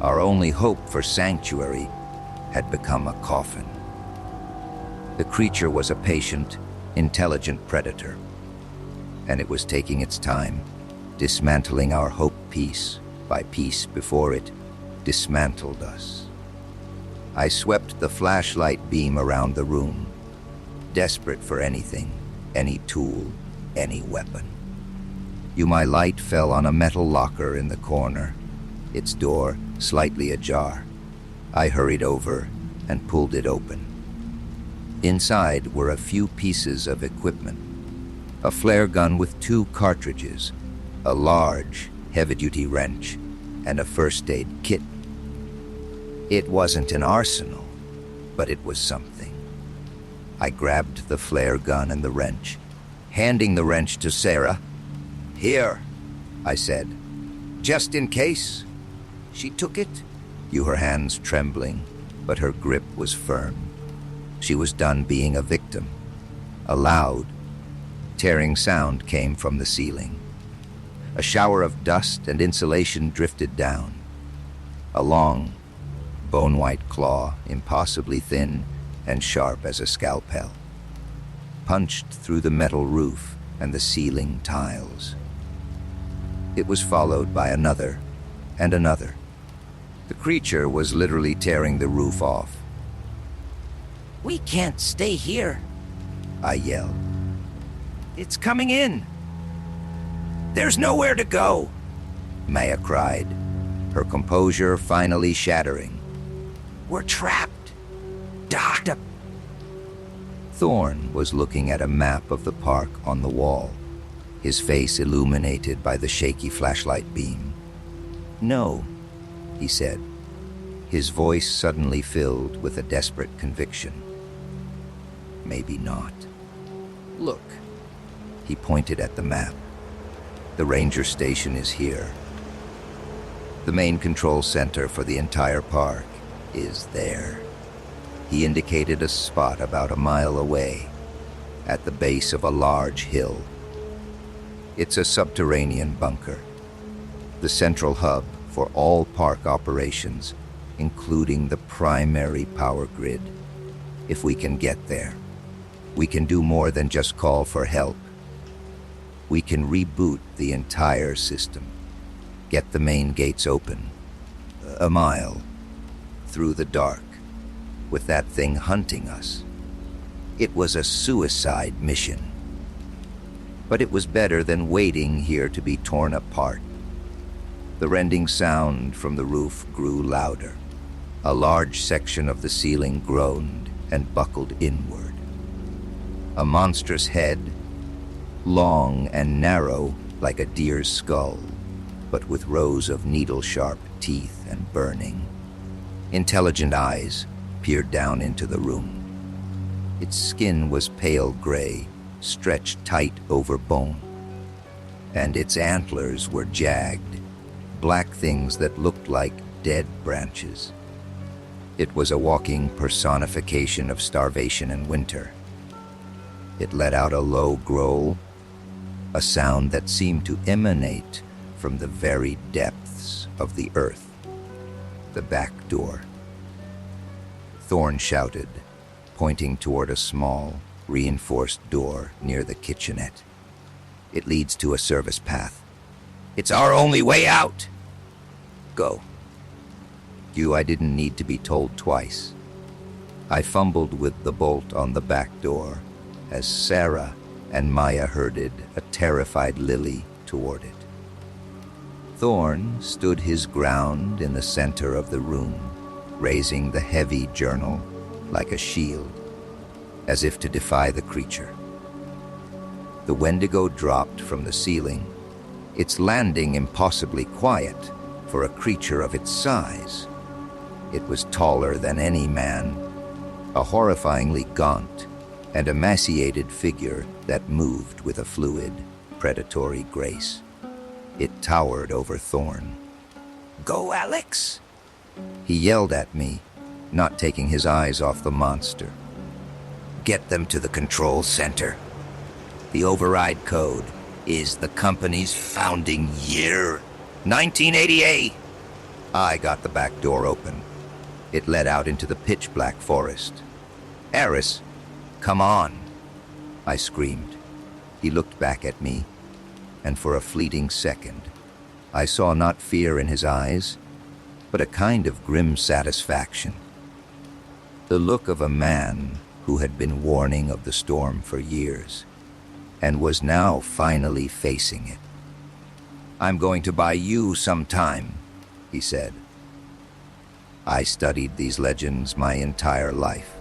S1: our only hope for sanctuary, had become a coffin. The creature was a patient, intelligent predator, and it was taking its time, dismantling our hope piece by piece before it dismantled us. I swept the flashlight beam around the room, desperate for anything, any tool, any weapon. My light fell on a metal locker in the corner, its door slightly ajar. I hurried over and pulled it open. Inside were a few pieces of equipment. A flare gun with 2 cartridges, a large, heavy-duty wrench, and a first aid kit. It wasn't an arsenal, but it was something. I grabbed the flare gun and the wrench, handing the wrench to Sarah. "Here," I said, "just in case." She took it, her hands trembling, but her grip was firm. She was done being a victim. A loud, tearing sound came from the ceiling. A shower of dust and insulation drifted down. A long, bone-white claw, impossibly thin and sharp as a scalpel, punched through the metal roof and the ceiling tiles. It was followed by another and another. The creature was literally tearing the roof off.
S2: "We can't stay here,"
S1: I yelled.
S2: "It's coming in."
S1: "There's nowhere to go," Maya cried, her composure finally shattering.
S2: "We're trapped. Doctor."
S1: Thorn was looking at a map of the park on the wall, his face illuminated by the shaky flashlight beam. "No," he said, his voice suddenly filled with a desperate conviction. "Maybe not. Look." He pointed at the map. "The ranger station is here. The main control center for the entire park is there." He indicated a spot about a mile away, at the base of a large hill. It's a subterranean bunker, the central hub for all park operations, including the primary power grid. If we can get there, we can do more than just call for help. We can reboot the entire system, get the main gates open, a mile through the dark, with that thing hunting us. It was a suicide mission, but it was better than waiting here to be torn apart. The rending sound from the roof grew louder. A large section of the ceiling groaned and buckled inward. A monstrous head, long and narrow like a deer's skull, but with rows of needle-sharp teeth and burning, intelligent eyes peered down into the room. Its skin was pale gray, stretched tight over bone, and its antlers were jagged, black things that looked like dead branches. It was a walking personification of starvation and winter. It let out a low growl, a sound that seemed to emanate from the very depths of the earth. The back door. Thorn shouted, pointing toward a small, reinforced door near the kitchenette. "It leads to a service path. It's our only way out!" "Go." I didn't need to be told twice. I fumbled with the bolt on the back door as Sarah and Maya herded a terrified Lily toward it. Thorn stood his ground in the center of the room, raising the heavy journal like a shield, as if to defy the creature. The Wendigo dropped from the ceiling, its landing impossibly quiet for a creature of its size. It was taller than any man, a horrifyingly gaunt and emaciated figure that moved with a fluid, predatory grace. It towered over Thorn. "Go, Alex!" He yelled at me, not taking his eyes off the monster. "Get them to the control center. The override code is the company's founding year, 1988. I got the back door open. It led out into the pitch-black forest. "Eris, come on!" I screamed. He looked back at me, and for a fleeting second, I saw not fear in his eyes, but a kind of grim satisfaction. The look of a man who had been warning of the storm for years, and was now finally facing it. "I'm going to buy you some time," he said. I studied these legends my entire life.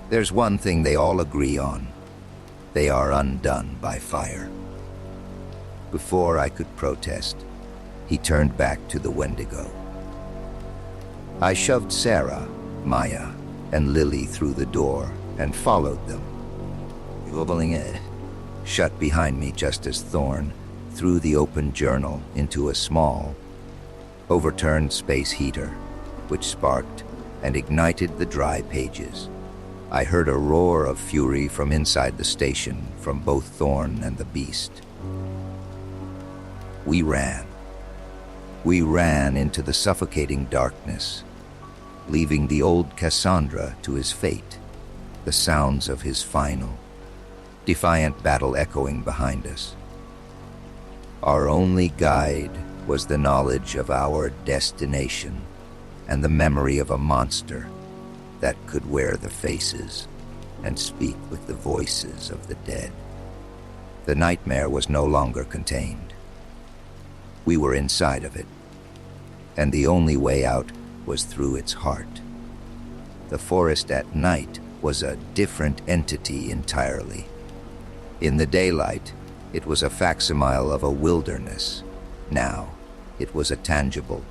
S1: There's one thing they all agree on. They are undone by fire. Before I could protest, he turned back to the Wendigo. I shoved Sarah, Maya, and Lily through the door and followed them. Wobbling it shut behind me just as Thorn threw the open journal into a small, overturned space heater, which sparked and ignited the dry pages. I heard a roar of fury from inside the station, from both Thorn and the beast. We ran. We ran into the suffocating darkness, leaving the old Cassandra to his fate, the sounds of his final, defiant battle echoing behind us. Our only guide was the knowledge of our destination and the memory of a monster that could wear the faces and speak with the voices of the dead. The nightmare was no longer contained. We were inside of it, and the only way out was through its heart. The forest at night was a different entity entirely. In the daylight, it was a facsimile of a wilderness. Now, it was a tangible,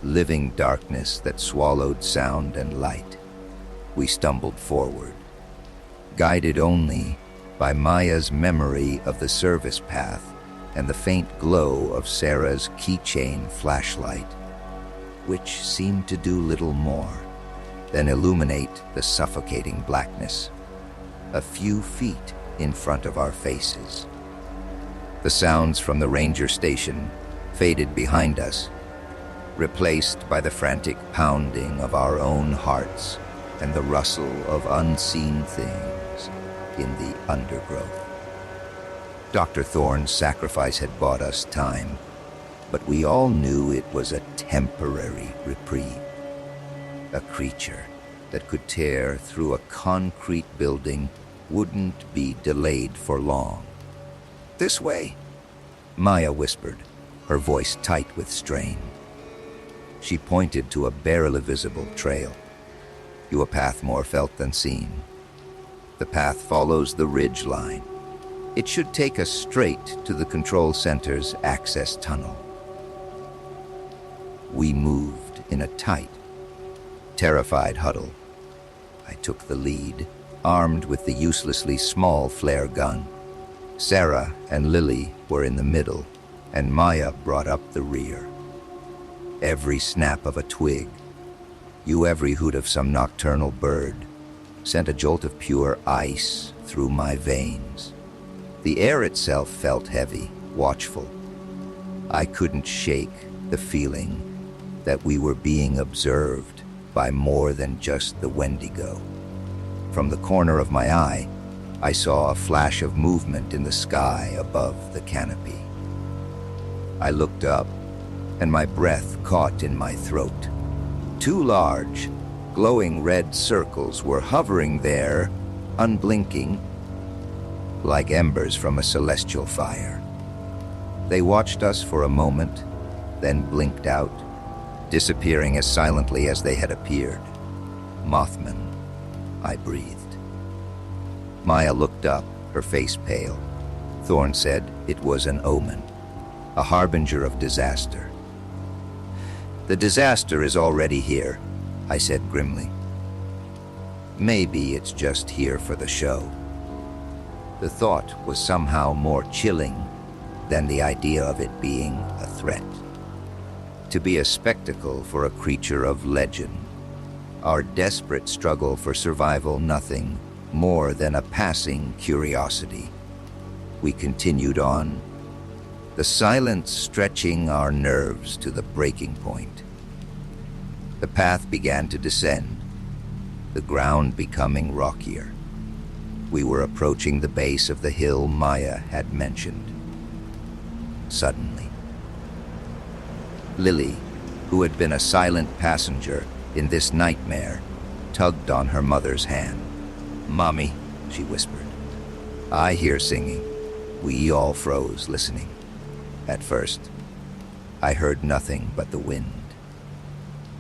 S1: living darkness that swallowed sound and light. We stumbled forward, guided only by Maya's memory of the service path and the faint glow of Sarah's keychain flashlight, which seemed to do little more than illuminate the suffocating blackness a few feet in front of our faces. The sounds from the ranger station faded behind us, replaced by the frantic pounding of our own hearts and the rustle of unseen things in the undergrowth. Dr. Thorne's sacrifice had bought us time, but we all knew it was a temporary reprieve. A creature that could tear through a concrete building wouldn't be delayed for long. "This way," Maya whispered, her voice tight with strain. She pointed to a barely visible trail, to a path more felt than seen. The path follows the ridge line. It should take us straight to the control center's access tunnel. We moved in a tight, terrified huddle. I took the lead, armed with the uselessly small flare gun. Sarah and Lily were in the middle, and Maya brought up the rear. Every snap of a twig, every hoot of some nocturnal bird, sent a jolt of pure ice through my veins. The air itself felt heavy, watchful. I couldn't shake the feeling that we were being observed by more than just the Wendigo. From the corner of my eye, I saw a flash of movement in the sky above the canopy. I looked up, and my breath caught in my throat. Two large, glowing red circles were hovering there, unblinking, like embers from a celestial fire. They watched us for a moment, then blinked out, disappearing as silently as they had appeared. "Mothman," I breathed. Maya looked up, her face pale. Thorne said it was an omen, a harbinger of disaster. "The disaster is already here," I said grimly. "Maybe it's just here for the show." The thought was somehow more chilling than the idea of it being a threat. To be a spectacle for a creature of legend, our desperate struggle for survival nothing more than a passing curiosity. We continued on, the silence stretching our nerves to the breaking point. The path began to descend, the ground becoming rockier. We were approaching the base of the hill Maya had mentioned. Suddenly, Lily, who had been a silent passenger in this nightmare, tugged on her mother's hand. "Mommy," she whispered. "I hear singing." We all froze, listening. At first, I heard nothing but the wind.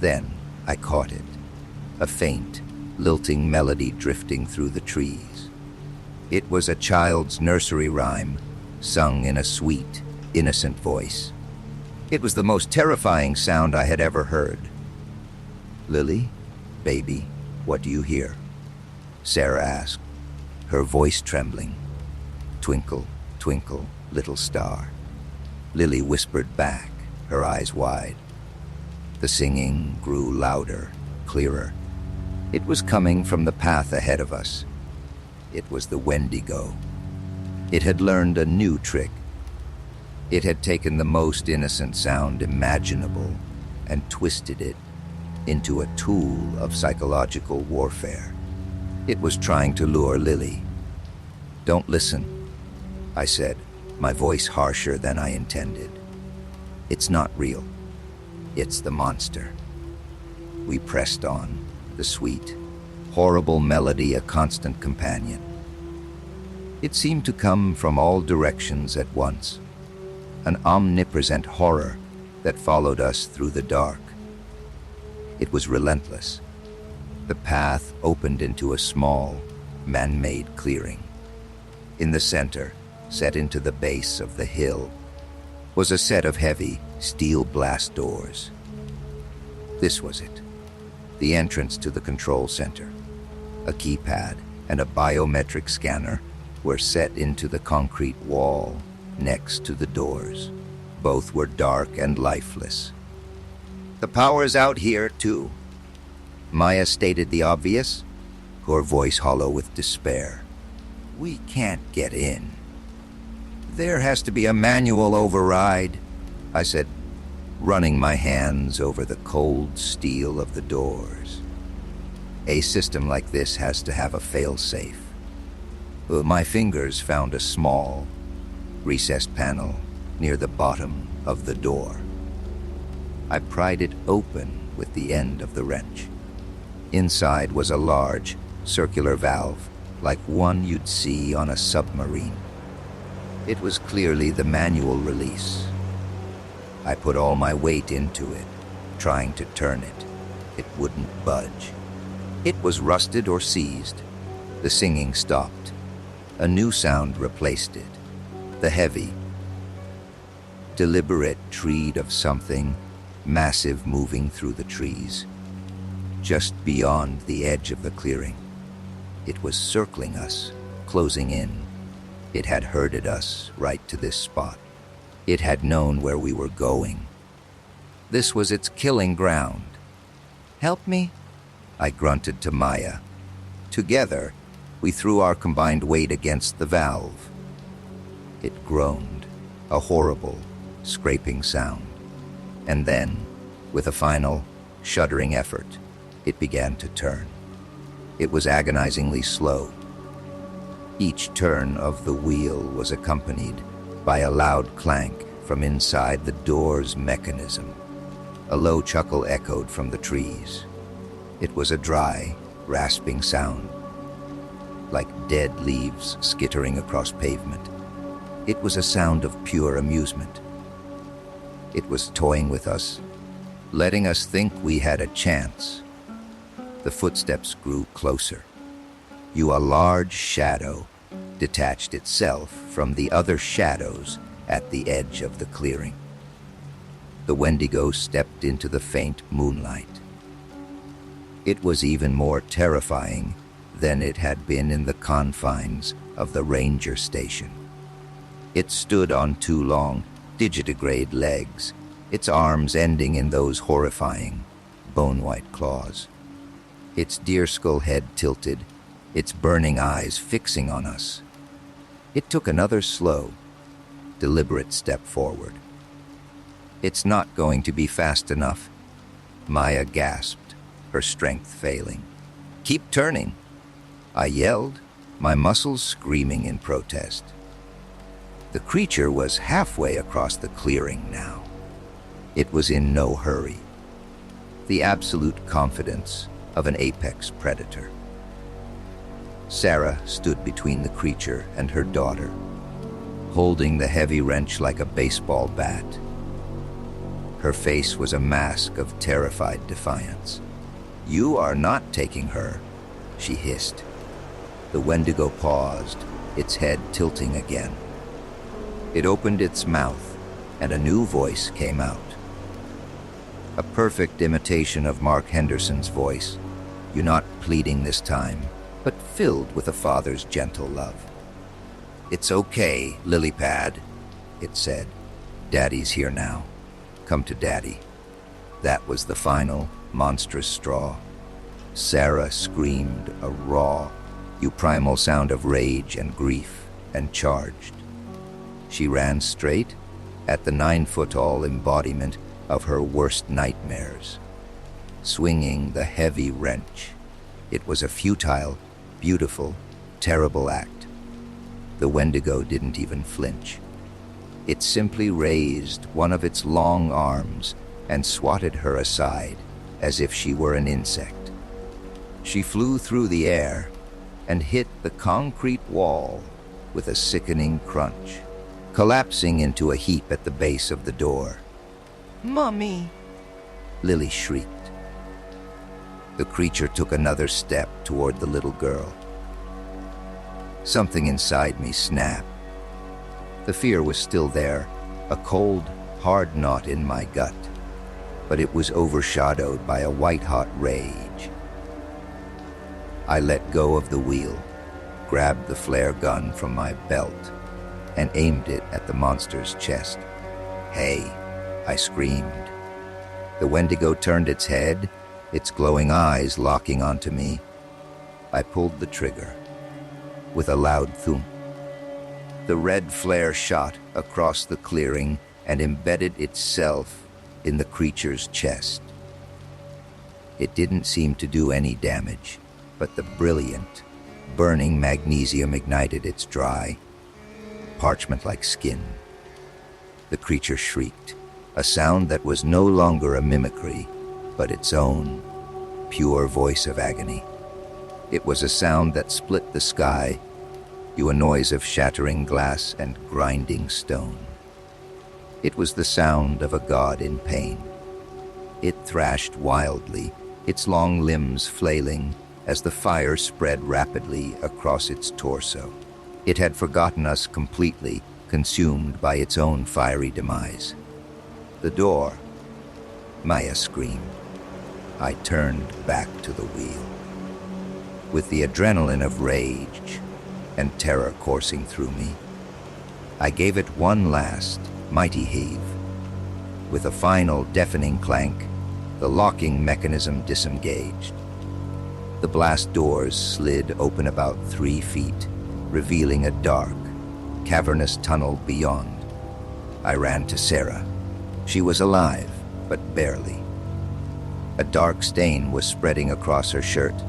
S1: Then I caught it, a faint, lilting melody drifting through the trees. It was a child's nursery rhyme, sung in a sweet, innocent voice. It was the most terrifying sound I had ever heard. "Lily, baby, what do you hear?" Sarah asked, her voice trembling. "Twinkle, twinkle, little star." Lily whispered back, her eyes wide. The singing grew louder, clearer. It was coming from the path ahead of us. It was the Wendigo. It had learned a new trick. It had taken the most innocent sound imaginable and twisted it into a tool of psychological warfare. It was trying to lure Lily. "Don't listen," I said, my voice harsher than I intended. "It's not real. It's the monster." We pressed on, the sweet, horrible melody a constant companion. It seemed to come from all directions at once, an omnipresent horror that followed us through the dark. It was relentless. The path opened into a small, man-made clearing. In the center, set into the base of the hill, was a set of heavy, steel blast doors. This was it. The entrance to the control center. A keypad and a biometric scanner were set into the concrete wall next to the doors. Both were dark and lifeless. "The power's out here, too," Maya stated the obvious, her voice hollow with despair. "We can't get in." "There has to be a manual override," I said, running my hands over the cold steel of the doors. "A system like this has to have a fail-safe." My fingers found a small, recessed panel near the bottom of the door. I pried it open with the end of the wrench. Inside was a large, circular valve, like one you'd see on a submarine. It was clearly the manual release. I put all my weight into it, trying to turn it. It wouldn't budge. It was rusted or seized. The singing stopped. A new sound replaced it. The heavy, deliberate tread of something massive moving through the trees. Just beyond the edge of the clearing. It was circling us, closing in. It had herded us right to this spot. It had known where we were going. This was its killing ground. "Help me?" I grunted to Maya. Together, we threw our combined weight against the valve. It groaned, a horrible, scraping sound. And then, with a final, shuddering effort, it began to turn. It was agonizingly slow. Each turn of the wheel was accompanied by a loud clank from inside the door's mechanism. A low chuckle echoed from the trees. It was a dry, rasping sound, like dead leaves skittering across pavement. It was a sound of pure amusement. It was toying with us, letting us think we had a chance. The footsteps grew closer. A large shadow detached itself from the other shadows at the edge of the clearing. The Wendigo stepped into the faint moonlight. It was even more terrifying than it had been in the confines of the ranger station. It stood on two long, digitigrade legs, its arms ending in those horrifying, bone-white claws. Its deerskull head tilted, its burning eyes fixing on us. It took another slow, deliberate step forward. "It's not going to be fast enough," Maya gasped, her strength failing. "Keep turning," I yelled, my muscles screaming in protest. The creature was halfway across the clearing now. It was in no hurry. The absolute confidence of an apex predator. Sarah stood between the creature and her daughter, holding the heavy wrench like a baseball bat. Her face was a mask of terrified defiance. "You are not taking her," she hissed. The Wendigo paused, its head tilting again. It opened its mouth, and a new voice came out. A perfect imitation of Mark Henderson's voice, not pleading this time, but filled with a father's gentle love. "It's okay, Lilypad," it said. "Daddy's here now. Come to Daddy." That was the final, monstrous straw. Sarah screamed a raw, primal sound of rage and grief and charged. She ran straight at the 9-foot-tall embodiment of her worst nightmares, swinging the heavy wrench. It was a futile, beautiful, terrible act. The Wendigo didn't even flinch. It simply raised one of its long arms and swatted her aside as if she were an insect. She flew through the air and hit the concrete wall with a sickening crunch, collapsing into a heap at the base of the door.
S2: Mommy!
S1: Lily shrieked. The creature took another step toward the little girl. Something inside me snapped. The fear was still there, a cold, hard knot in my gut, but it was overshadowed by a white-hot rage. I let go of the wheel, grabbed the flare gun from my belt, and aimed it at the monster's chest. "Hey!" I screamed. The Wendigo turned its head, its glowing eyes locking onto me. I pulled the trigger. With a loud thump, the red flare shot across the clearing and embedded itself in the creature's chest. It didn't seem to do any damage, but the brilliant, burning magnesium ignited its dry, parchment-like skin. The creature shrieked, a sound that was no longer a mimicry, but its own, pure voice of agony. It was a sound that split the sky, a noise of shattering glass and grinding stone. It was the sound of a god in pain. It thrashed wildly, its long limbs flailing as the fire spread rapidly across its torso. It had forgotten us completely, consumed by its own fiery demise. "The door!" Maya screamed. I turned back to the wheel. With the adrenaline of rage and terror coursing through me, I gave it one last, mighty heave. With a final deafening clank, the locking mechanism disengaged. The blast doors slid open about 3 feet, revealing a dark, cavernous tunnel beyond. I ran to Sarah. She was alive, but barely. A dark stain was spreading across her shirt,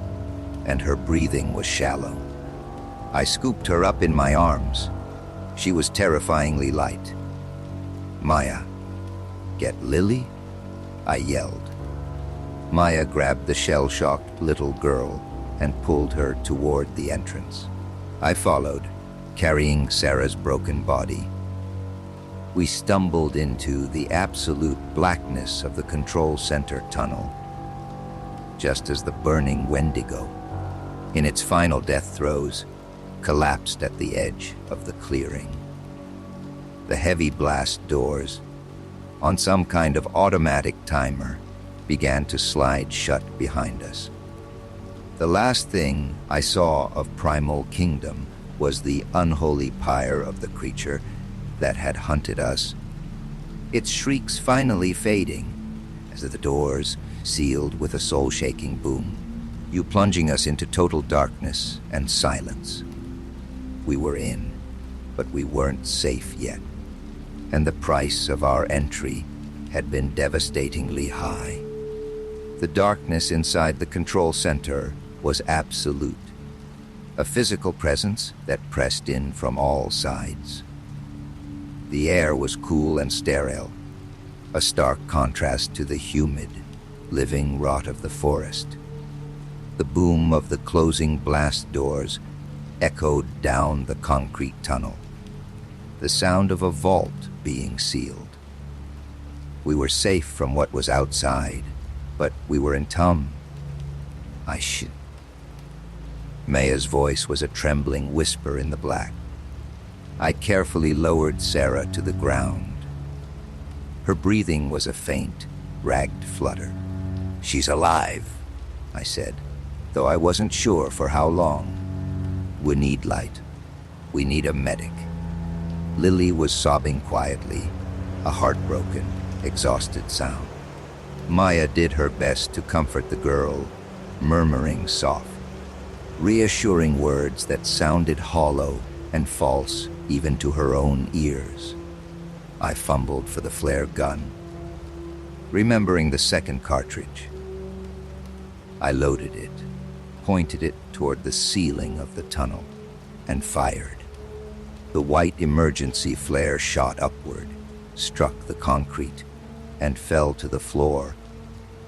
S1: and her breathing was shallow. I scooped her up in my arms. She was terrifyingly light. "Maya, get Lily?" I yelled. Maya grabbed the shell-shocked little girl and pulled her toward the entrance. I followed, carrying Sarah's broken body. We stumbled into the absolute blackness of the control center tunnel, just as the burning Wendigo, in its final death throes, collapsed at the edge of the clearing. The heavy blast doors, on some kind of automatic timer, began to slide shut behind us. The last thing I saw of Primal Kingdom was the unholy pyre of the creature that had hunted us, its shrieks finally fading as the doors sealed with a soul-shaking boom, plunging us into total darkness and silence. We were in, but we weren't safe yet, and the price of our entry had been devastatingly high. The darkness inside the control center was absolute, a physical presence that pressed in from all sides. The air was cool and sterile, a stark contrast to the humid, living rot of the forest. The boom of the closing blast doors echoed down the concrete tunnel, the sound of a vault being sealed. We were safe from what was outside, but we were entombed. Maya's voice was a trembling whisper in the black. I carefully lowered Sarah to the ground. Her breathing was a faint, ragged flutter. "She's alive," I said, though I wasn't sure for how long. "We need light. We need a medic." Lily was sobbing quietly, a heartbroken, exhausted sound. Maya did her best to comfort the girl, murmuring soft, reassuring words that sounded hollow and false even to her own ears. I fumbled for the flare gun, remembering the second cartridge. I loaded it, pointed it toward the ceiling of the tunnel, and fired. The white emergency flare shot upward, struck the concrete, and fell to the floor.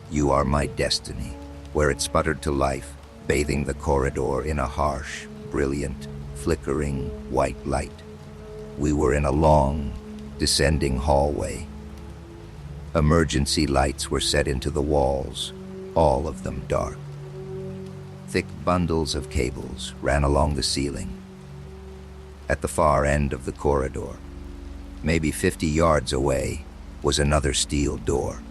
S1: "You are my destiny," where it sputtered to life, bathing the corridor in a harsh, brilliant, flickering white light. We were in a long, descending hallway. Emergency lights were set into the walls, all of them dark. Thick bundles of cables ran along the ceiling. At the far end of the corridor, maybe 50 yards away, was another steel door.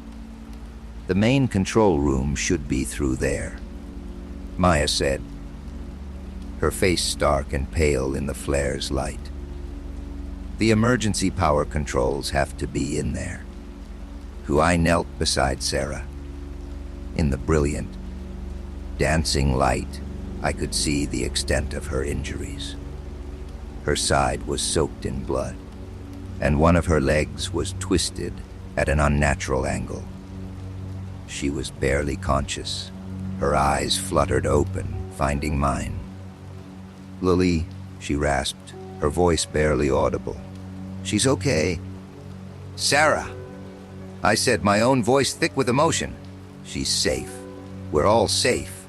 S1: The main control room should be through there, Maya said, her face stark and pale in the flare's light. The emergency power controls have to be in there. I knelt beside Sarah. In the brilliant, dancing light, I could see the extent of her injuries. Her side was soaked in blood, and one of her legs was twisted at an unnatural angle. She was barely conscious. Her eyes fluttered open, finding mine. "Lily," she rasped, her voice barely audible. "She's okay." "Sarah," I said, my own voice thick with emotion. "She's safe. We're all safe."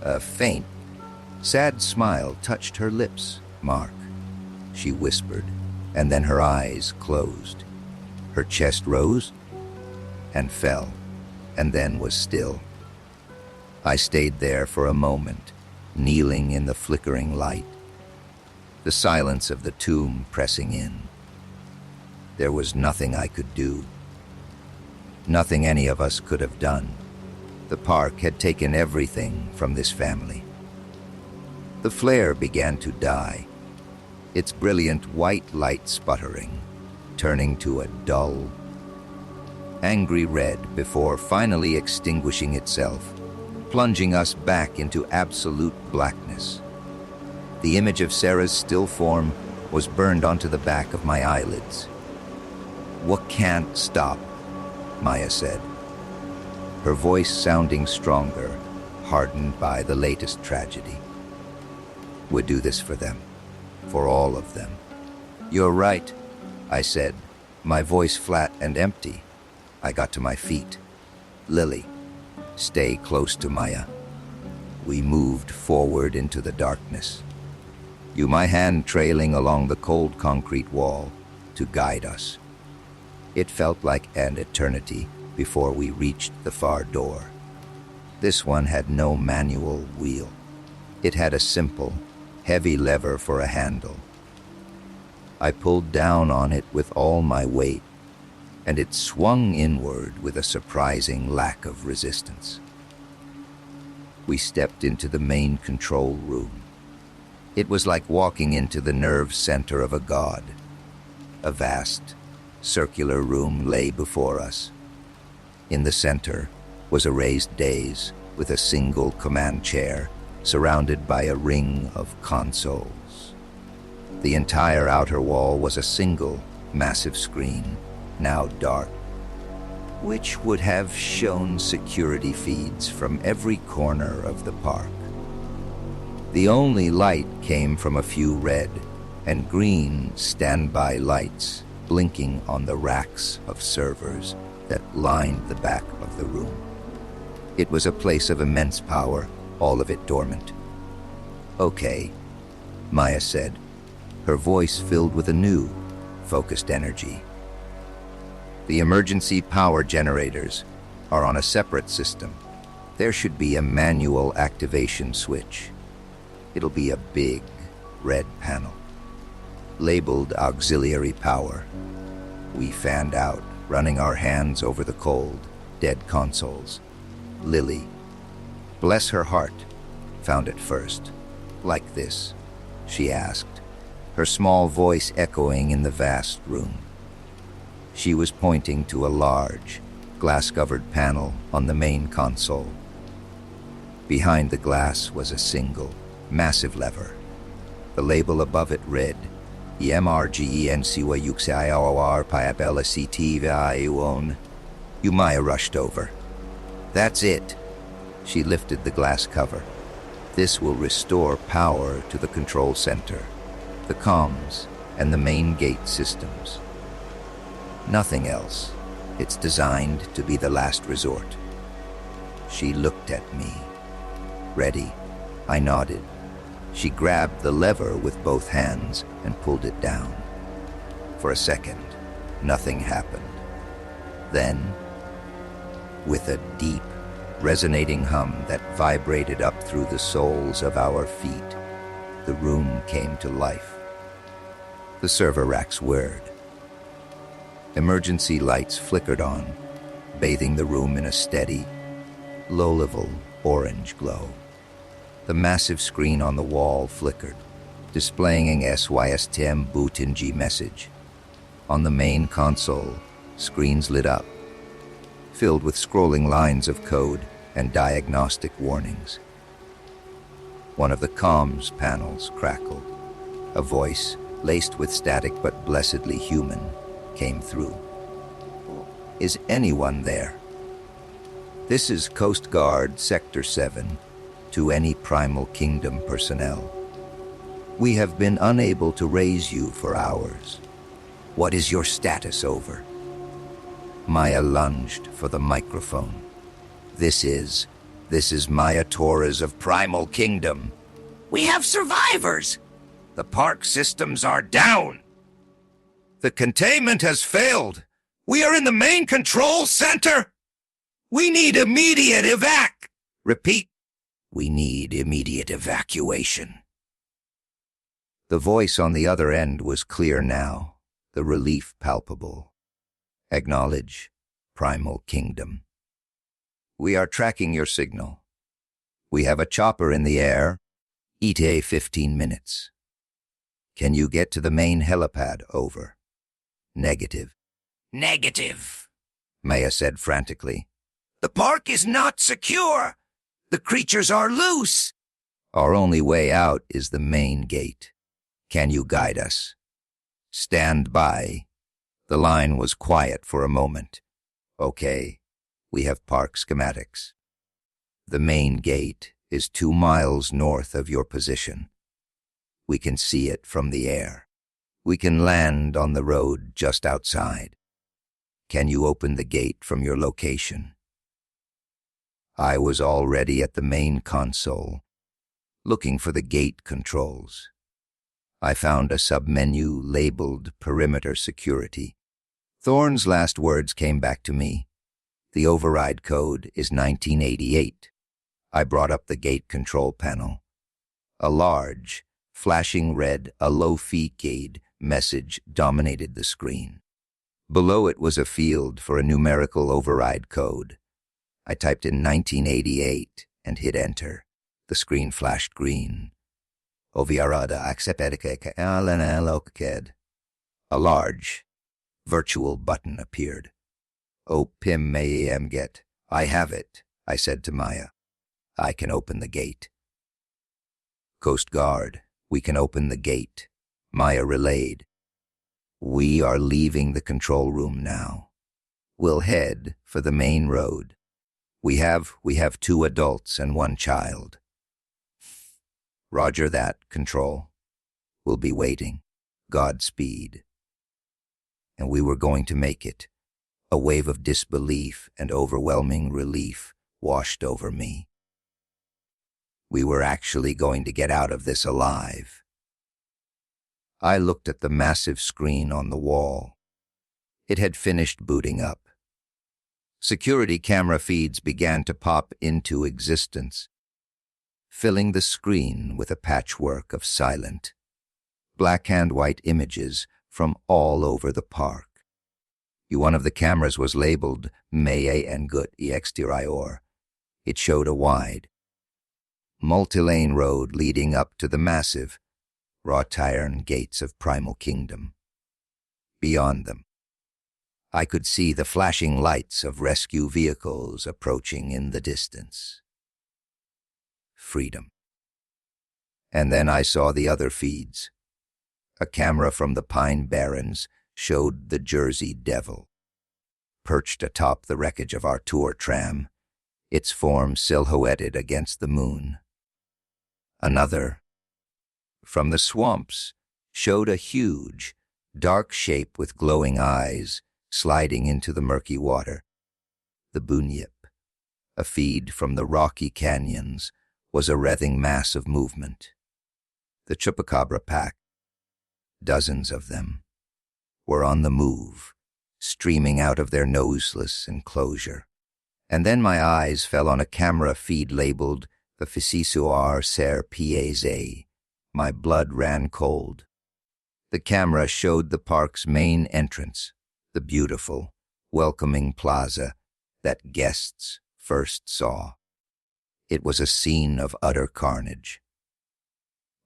S1: A faint, sad smile touched her lips. "Mark," she whispered, and then her eyes closed. Her chest rose and fell, and then was still. I stayed there for a moment, kneeling in the flickering light, the silence of the tomb pressing in. There was nothing I could do. Nothing any of us could have done. The park had taken everything from this family. The flare began to die, its brilliant white light sputtering, turning to a dull, angry red before finally extinguishing itself, plunging us back into absolute blackness. The image of Sarah's still form was burned onto the back of my eyelids. "What can't stop?" Maya said, her voice sounding stronger, hardened by the latest tragedy. "We'd do this for them, for all of them." "You're right," I said, my voice flat and empty. I got to my feet. "Lily, stay close to Maya." We moved forward into the darkness, my hand trailing along the cold concrete wall to guide us. It felt like an eternity before we reached the far door. This one had no manual wheel. It had a simple, heavy lever for a handle. I pulled down on it with all my weight, and it swung inward with a surprising lack of resistance. We stepped into the main control room. It was like walking into the nerve center of a god. A vast, circular room lay before us. In the center was a raised dais with a single command chair surrounded by a ring of consoles. The entire outer wall was a single, massive screen, now dark, which would have shown security feeds from every corner of the park. The only light came from a few red and green standby lights blinking on the racks of servers that lined the back of the room. It was a place of immense power, all of it dormant. "Okay," Maya said, her voice filled with a new, focused energy. "The emergency power generators are on a separate system. There should be a manual activation switch. It'll be a big, red panel, labeled auxiliary power." We fanned out, running our hands over the cold, dead consoles. Lily, bless her heart, found it first. "Like this?" she asked, her small voice echoing in the vast room. She was pointing to a large, glass-covered panel on the main console. Behind the glass was a single, massive lever. The label above it read, EMRGENCYUXIOR PIABLACTVION. Umaya rushed over. That's it. She lifted the glass cover. This will restore power to the control center, the comms, and the main gate systems. Nothing else. It's designed to be the last resort. She looked at me. Ready? I nodded. She grabbed the lever with both hands and pulled it down. For a second, nothing happened. Then, with a deep, resonating hum that vibrated up through the soles of our feet, the room came to life. The server racks whirred. Emergency lights flickered on, bathing the room in a steady, low-level orange glow. The massive screen on the wall flickered, displaying an SYSTM Bootinji message. On the main console, screens lit up, filled with scrolling lines of code and diagnostic warnings. One of the comms panels crackled. A voice, laced with static but blessedly human, came through. Is anyone there? This is Coast Guard Sector 7, to any Primal Kingdom personnel. We have been unable to raise you for hours. What is your status over? Maya lunged for the microphone. This is Maya Torres of Primal Kingdom. We have survivors! The park systems are down! The containment has failed! We are in the main control center! We need immediate evac! Repeat, we need immediate evacuation. The voice on the other end was clear now, the relief palpable. Acknowledge, Primal Kingdom. We are tracking your signal. We have a chopper in the air. ETA 15 minutes. Can you get to the main helipad? Over. Negative. Negative, Maya said frantically. The park is not secure. The creatures are loose. Our only way out is the main gate. Can you guide us? Stand by. The line was quiet for a moment. Okay, we have park schematics. The main gate is 2 miles north of your position. We can see it from the air. We can land on the road just outside. Can you open the gate from your location? I was already at the main console, looking for the gate controls. I found a submenu labeled Perimeter Security. Thorne's last words came back to me. The override code is 1988. I brought up the gate control panel. A large, flashing red Alofi Gate message dominated the screen. Below it was a field for a numerical override code. I typed in 1988 and hit enter. The screen flashed green. Oviarada accepted. A large, virtual button appeared. Oh, Pim Mayem get. I have it, I said to Maya. I can open the gate. Coast Guard, we can open the gate, Maya relayed. We are leaving the control room now. We'll head for the main road. We have 2 adults and 1 child. Roger that, Control. We'll be waiting. Godspeed. And we were going to make it. A wave of disbelief and overwhelming relief washed over me. We were actually going to get out of this alive. I looked at the massive screen on the wall. It had finished booting up. Security camera feeds began to pop into existence, filling the screen with a patchwork of silent, black-and-white images from all over the park. One of the cameras was labeled Meye and Gut Exterior. It showed a wide, multi-lane road leading up to the massive, wrought iron gates of Primal Kingdom. Beyond them, I could see the flashing lights of rescue vehicles approaching in the distance. freedom. And then I saw the other feeds. A camera from the Pine Barrens showed the Jersey Devil, perched atop the wreckage of our tour tram, its form silhouetted against the moon. Another, from the swamps, showed a huge, dark shape with glowing eyes sliding into the murky water. The Bunyip, a feed from the rocky canyons, was a writhing mass of movement. The Chupacabra pack, dozens of them, were on the move, streaming out of their noseless enclosure. And then my eyes fell on a camera feed labeled the Fisisuar Ser Pieze. My blood ran cold. The camera showed the park's main entrance, the beautiful, welcoming plaza that guests first saw. It was a scene of utter carnage.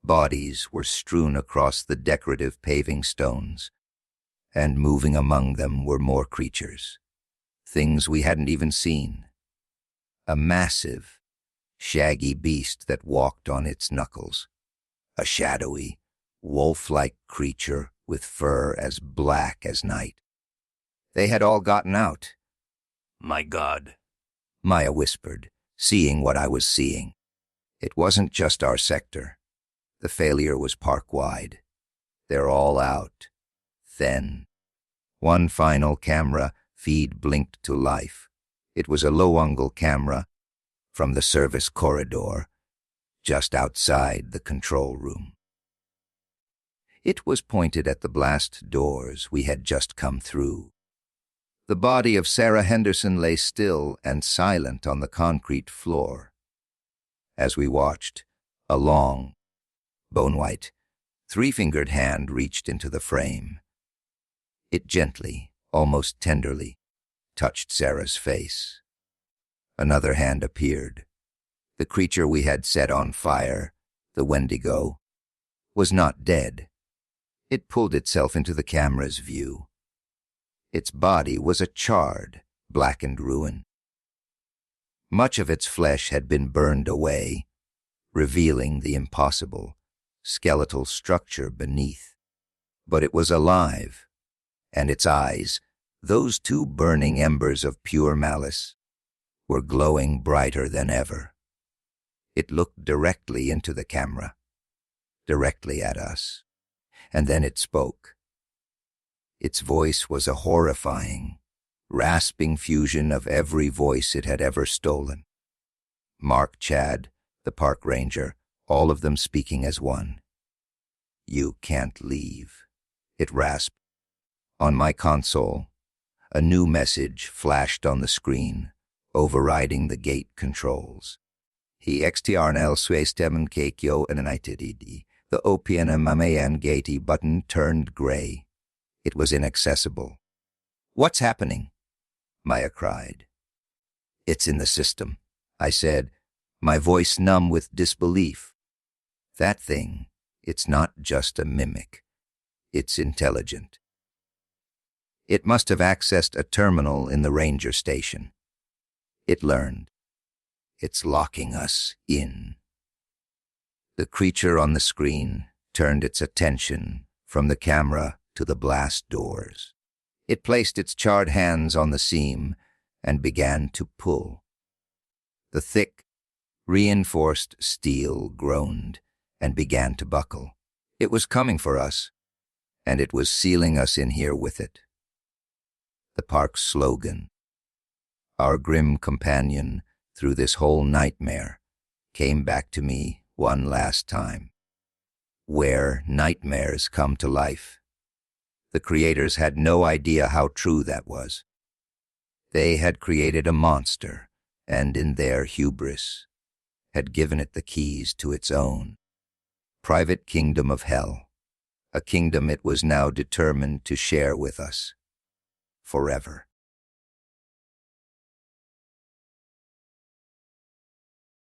S1: Bodies were strewn across the decorative paving stones, and moving among them were more creatures, things we hadn't even seen. A massive, shaggy beast that walked on its knuckles, a shadowy, wolf-like creature with fur as black as night. They had all gotten out.
S3: My God,
S1: Maya whispered, seeing what I was seeing. It wasn't just our sector. The failure was park-wide. They're all out. Then, one final camera feed blinked to life. It was a low-angle camera from the service corridor, just outside the control room. It was pointed at the blast doors we had just come through. The body of Sarah Henderson lay still and silent on the concrete floor. As we watched, a long, bone-white, three-fingered hand reached into the frame. It gently, almost tenderly, touched Sarah's face. Another hand appeared. The creature we had set on fire, the Wendigo, was not dead. It pulled itself into the camera's view. Its body was a charred, blackened ruin. Much of its flesh had been burned away, revealing the impossible, skeletal structure beneath. But it was alive, and its eyes, those two burning embers of pure malice, were glowing brighter than ever. It looked directly into the camera, directly at us, and then it spoke. Its voice was a horrifying, rasping fusion of every voice it had ever stolen. Mark Chad, the park ranger, all of them speaking as one. "You can't leave," it rasped. On my console, a new message flashed on the screen, overriding the gate controls. He external suestem kekyo enitid. The OPN mamayan gate button turned gray. It was inaccessible. "What's happening?" Maya cried. "It's in the system," I said, my voice numb with disbelief. "That thing, it's not just a mimic. It's intelligent. It must have accessed a terminal in the ranger station. It learned. It's locking us in." The creature on the screen turned its attention from the camera to the blast doors. It placed its charred hands on the seam and began to pull. The thick, reinforced steel groaned and began to buckle. It was coming for us, and it was sealing us in here with it. The park's slogan, our grim companion through this whole nightmare, came back to me one last time. Where nightmares come to life. The creators had no idea how true that was. They had created a monster, and in their hubris, had given it the keys to its own private kingdom of hell, a kingdom it was now determined to share with us forever.